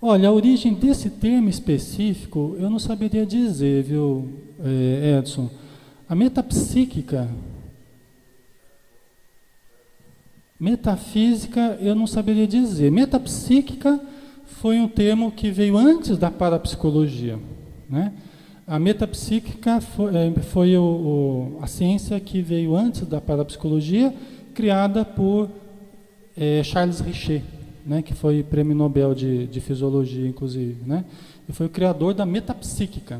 olha, a origem desse termo específico, eu não saberia dizer, viu, Edson? A metafísica, eu não saberia dizer. Metapsíquica foi um termo que veio antes da parapsicologia, né? A metapsíquica foi a ciência que veio antes da parapsicologia, criada por Charles Richer, né? Que foi prêmio Nobel de Fisiologia, inclusive, né? E foi o criador da metapsíquica.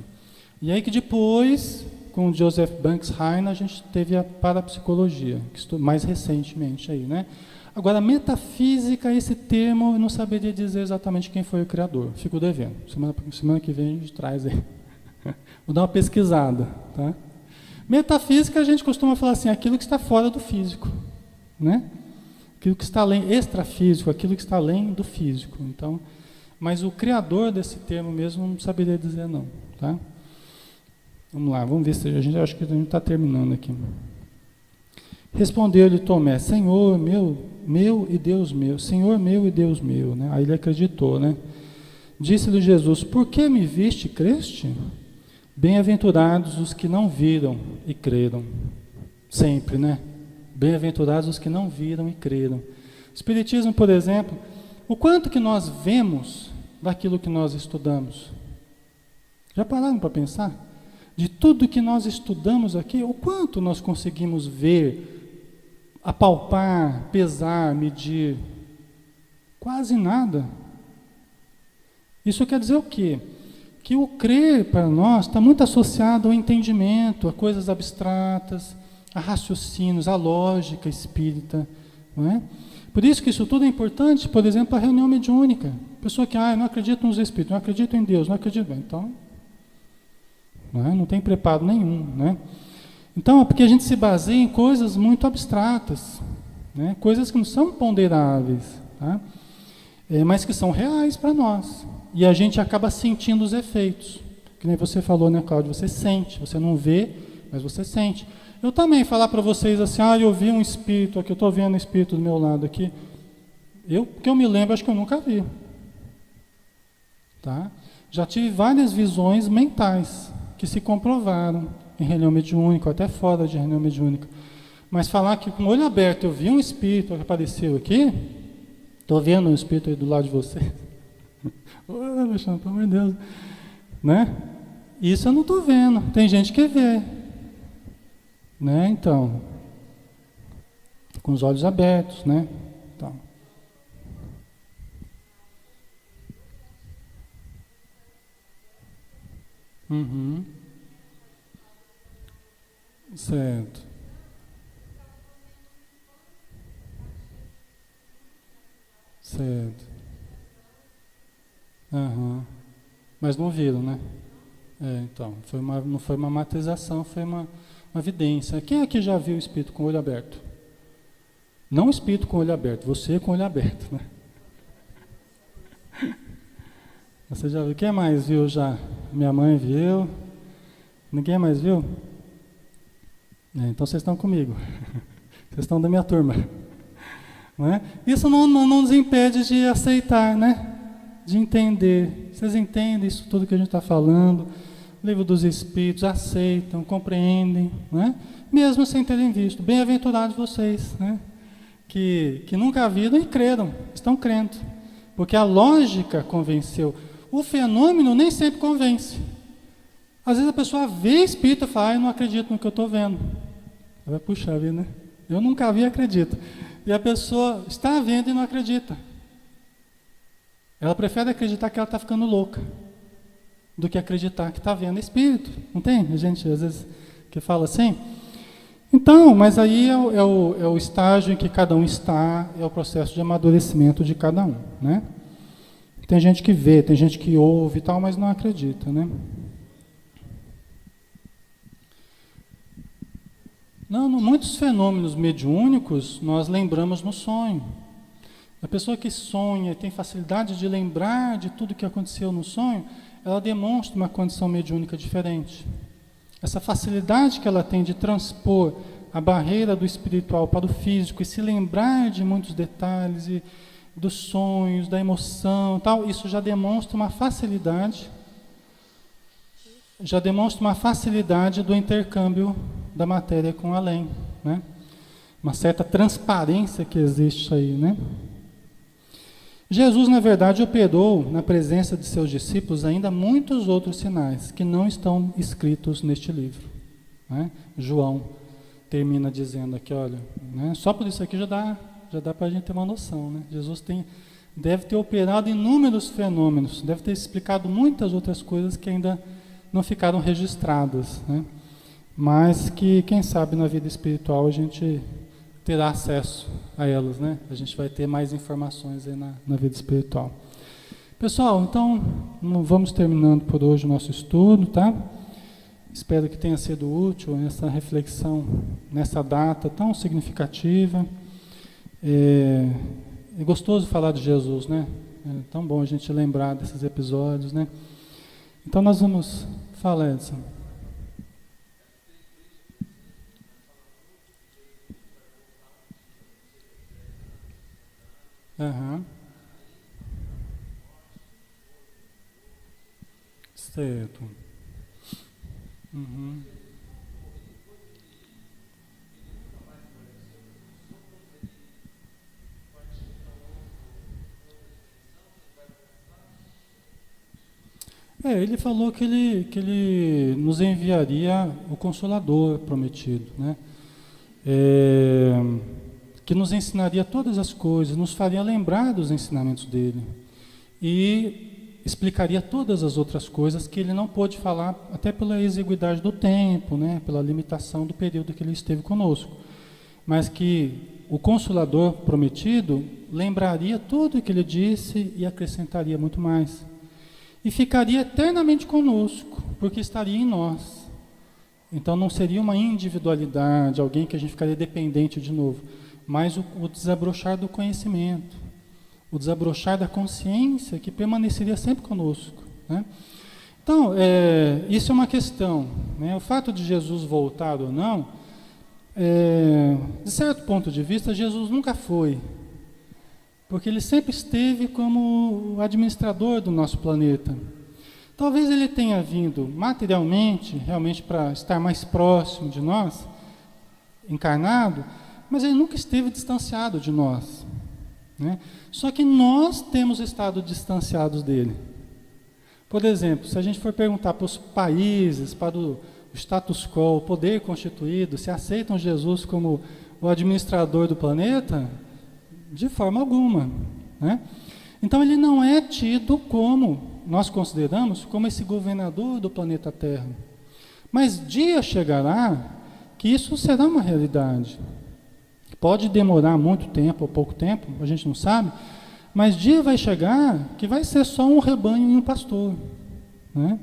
E aí que depois, com Joseph Banks Heine, a gente teve a parapsicologia, mais recentemente aí, né? Agora, metafísica, esse termo, eu não saberia dizer exatamente quem foi o criador. Fico devendo. Semana que vem a gente traz aí. Vou dar uma pesquisada, tá? Metafísica, a gente costuma falar assim, aquilo que está fora do físico, né? Aquilo que está além, extrafísico, aquilo que está além do físico. Então, mas o criador desse termo mesmo não saberia dizer não, tá? Vamos lá, vamos ver se acho que a gente está terminando aqui. Respondeu-lhe Tomé, Senhor meu e Deus meu, Senhor meu e Deus meu, né? Aí ele acreditou, né? Disse-lhe Jesus, por que me viste e creste? Bem-aventurados os que não viram e creram. Sempre, né? Bem-aventurados os que não viram e creram. Espiritismo, por exemplo, o quanto que nós vemos daquilo que nós estudamos? Já pararam para pensar? De tudo que nós estudamos aqui, o quanto nós conseguimos ver, apalpar, pesar, medir? Quase nada. Isso quer dizer o quê? Que o crer para nós está muito associado ao entendimento, a coisas abstratas, a raciocínios, a lógica espírita, não é? Por isso que isso tudo é importante, por exemplo, a reunião mediúnica. Pessoa que, eu não acredito nos espíritos, não acredito em Deus, não acredito. Então, não tem preparo nenhum, né? Então, é porque a gente se baseia em coisas muito abstratas, né? Coisas que não são ponderáveis, tá? Mas que são reais para nós. E a gente acaba sentindo os efeitos. Que nem você falou, né, Cláudio? Você sente, você não vê, mas você sente. Eu também falar para vocês assim, eu vi um espírito aqui, eu estou vendo um espírito do meu lado aqui. Que eu me lembro, acho que eu nunca vi. Tá? Já tive várias visões mentais que se comprovaram em reunião mediúnica, até fora de reunião mediúnica. Mas falar que com o olho aberto eu vi um espírito que apareceu aqui, estou vendo um espírito aí do lado de você. Ô, Alexandre, pelo amor de Deus. Né? Isso eu não estou vendo. Tem gente que vê. Né? Então, com os olhos abertos, né? Então. Uhum. Certo. Certo. Uhum. Mas não viram, né? Então, não foi uma materialização, foi uma evidência. Quem aqui já viu o espírito com o olho aberto? Não o espírito com o olho aberto, você com o olho aberto, né? Você já viu? Quem mais viu já? Minha mãe viu. Ninguém mais viu? Então vocês estão comigo. Vocês estão da minha turma. Não é? Isso não nos impede de aceitar, né? De entender. Vocês entendem isso tudo que a gente está falando? O livro dos Espíritos, aceitam, compreendem, né? Mesmo sem terem visto. Bem-aventurados vocês, né? Que nunca viram e creram, estão crendo. Porque a lógica convenceu. O fenômeno nem sempre convence. Às vezes a pessoa vê espírito e fala, eu não acredito no que eu estou vendo. Ela vai puxar, viu, né? Eu nunca vi e acredito. E a pessoa está vendo e não acredita. Ela prefere acreditar que ela está ficando louca do que acreditar que está vendo espírito. Não tem? A gente às vezes que fala assim. Então, mas aí é o estágio em que cada um está, é o processo de amadurecimento de cada um, né? Tem gente que vê, tem gente que ouve e tal, mas não acredita, né? Muitos fenômenos mediúnicos nós lembramos no sonho. A pessoa que sonha e tem facilidade de lembrar de tudo que aconteceu no sonho, ela demonstra uma condição mediúnica diferente. Essa facilidade que ela tem de transpor a barreira do espiritual para o físico e se lembrar de muitos detalhes e dos sonhos, da emoção, tal, isso já demonstra uma facilidade do intercâmbio da matéria com o além, né? Uma certa transparência que existe aí, né? Jesus, na verdade, operou na presença de seus discípulos ainda muitos outros sinais que não estão escritos neste livro, né? João termina dizendo aqui, olha, né? Só por isso aqui já dá para a gente ter uma noção, né? Jesus deve ter operado inúmeros fenômenos, deve ter explicado muitas outras coisas que ainda não ficaram registradas, né? Mas que, quem sabe, na vida espiritual a gente terá acesso a elas, né? A gente vai ter mais informações aí na vida espiritual. Pessoal, então, vamos terminando por hoje o nosso estudo, tá? Espero que tenha sido útil essa reflexão nessa data tão significativa. É gostoso falar de Jesus, né? É tão bom a gente lembrar desses episódios, né? Então nós vamos falar, Edson. Aham. Certo. Uhum. Ele falou que ele nos enviaria o Consolador prometido, né? que nos ensinaria todas as coisas, nos faria lembrar dos ensinamentos dele e explicaria todas as outras coisas que ele não pôde falar, até pela exiguidade do tempo, né, pela limitação do período que ele esteve conosco, mas que o Consolador prometido lembraria tudo o que ele disse e acrescentaria muito mais. E ficaria eternamente conosco, porque estaria em nós. Então não seria uma individualidade, alguém que a gente ficaria dependente de novo, mas o desabrochar do conhecimento, o desabrochar da consciência que permaneceria sempre conosco, né? Então, isso é uma questão, né? O fato de Jesus voltar ou não, de certo ponto de vista, Jesus nunca foi, porque ele sempre esteve como o administrador do nosso planeta. Talvez ele tenha vindo materialmente, realmente para estar mais próximo de nós, encarnado, mas ele nunca esteve distanciado de nós, né? Só que nós temos estado distanciados dele. Por exemplo, se a gente for perguntar para os países, para o status quo, o poder constituído, se aceitam Jesus como o administrador do planeta, de forma alguma, né? Então ele não é tido como, nós consideramos, como esse governador do planeta Terra. Mas dia chegará que isso será uma realidade. Pode demorar muito tempo ou pouco tempo, a gente não sabe, mas dia vai chegar que vai ser só um rebanho e um pastor, né?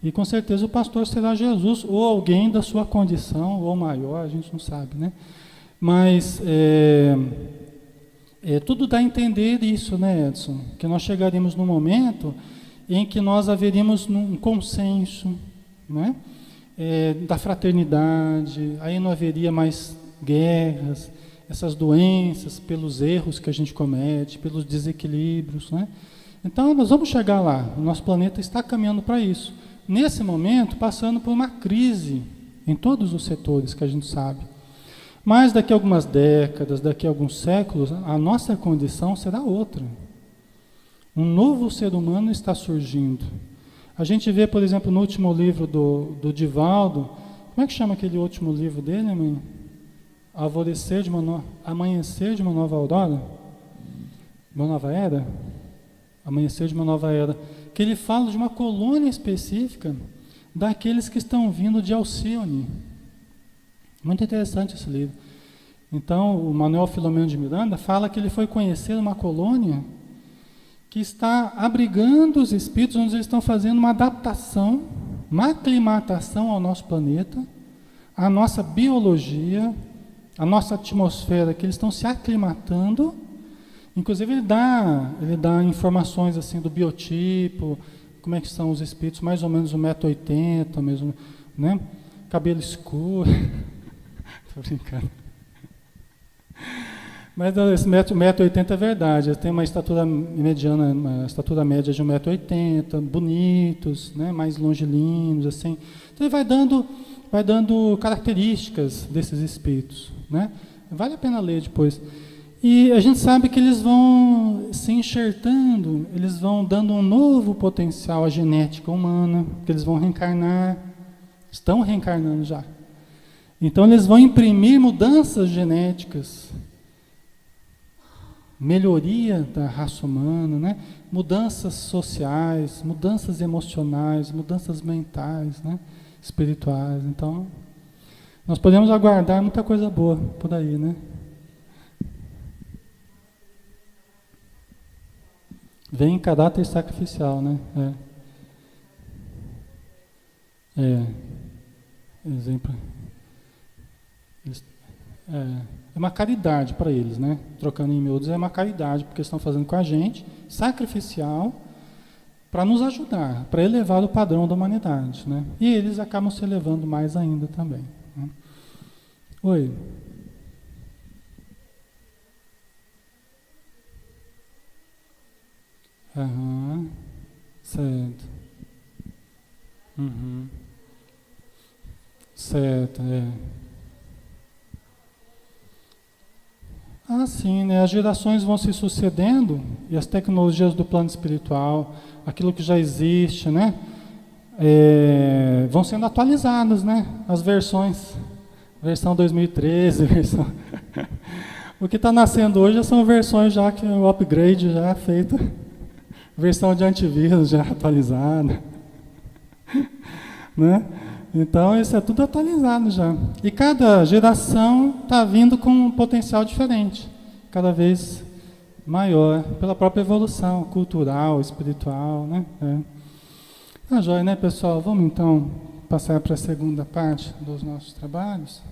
E com certeza o pastor será Jesus, ou alguém da sua condição, ou maior, a gente não sabe, né? Mas tudo dá a entender isso, né, Edson? Que nós chegaremos num momento em que nós haveríamos um consenso, né? Da fraternidade, aí não haveria mais guerras, essas doenças, pelos erros que a gente comete, pelos desequilíbrios, né? Então nós vamos chegar lá, o nosso planeta está caminhando para isso. Nesse momento, passando por uma crise em todos os setores que a gente sabe. Mas daqui a algumas décadas, daqui a alguns séculos, a nossa condição será outra. Um novo ser humano está surgindo. A gente vê, por exemplo, no último livro do Divaldo, como é que chama aquele último livro dele, mãe? Amanhecer de uma nova aurora? Uma nova era? Amanhecer de uma nova era. Que ele fala de uma colônia específica daqueles que estão vindo de Alcione. Muito interessante esse livro. Então, o Manuel Filomeno de Miranda fala que ele foi conhecer uma colônia que está abrigando os espíritos, onde eles estão fazendo uma adaptação, uma aclimatação ao nosso planeta, à nossa biologia, à nossa atmosfera, que eles estão se aclimatando. Inclusive ele dá informações assim do biotipo, como é que são os espíritos, mais ou menos 1,80 m mesmo, né? Cabelo escuro. Tô brincando. Mas esse 1,80 m é verdade, eles têm uma estatura mediana, uma estatura média de 1,80 m, bonitos, né? Mais longilíneos, assim. Então ele vai dando características desses espíritos, né? Vale a pena ler depois. E a gente sabe que eles vão se enxertando, eles vão dando um novo potencial à genética humana, que eles vão reencarnar, estão reencarnando já. Então eles vão imprimir mudanças genéticas, melhoria da raça humana, né? Mudanças sociais, mudanças emocionais, mudanças mentais, né? Espirituais. Então, nós podemos aguardar muita coisa boa por aí, né? Vem em caráter sacrificial, né? Exemplo. É uma caridade para eles, né? Trocando em miúdos, é uma caridade, porque eles estão fazendo com a gente, sacrificial, para nos ajudar, para elevar o padrão da humanidade, né? E eles acabam se elevando mais ainda também, né? Oi. Aham. Certo. Uhum. Certo, Ah, sim, né? As gerações vão se sucedendo e as tecnologias do plano espiritual, aquilo que já existe, né? Vão sendo atualizadas, né? As versões, versão 2013, versão... O que está nascendo hoje são versões já que o upgrade já é feito, versão de antivírus já atualizada, né? Então isso é tudo atualizado já. E cada geração está vindo com um potencial diferente, cada vez maior, pela própria evolução cultural, espiritual, né? Tá joia, né, pessoal? Vamos então passar para a segunda parte dos nossos trabalhos.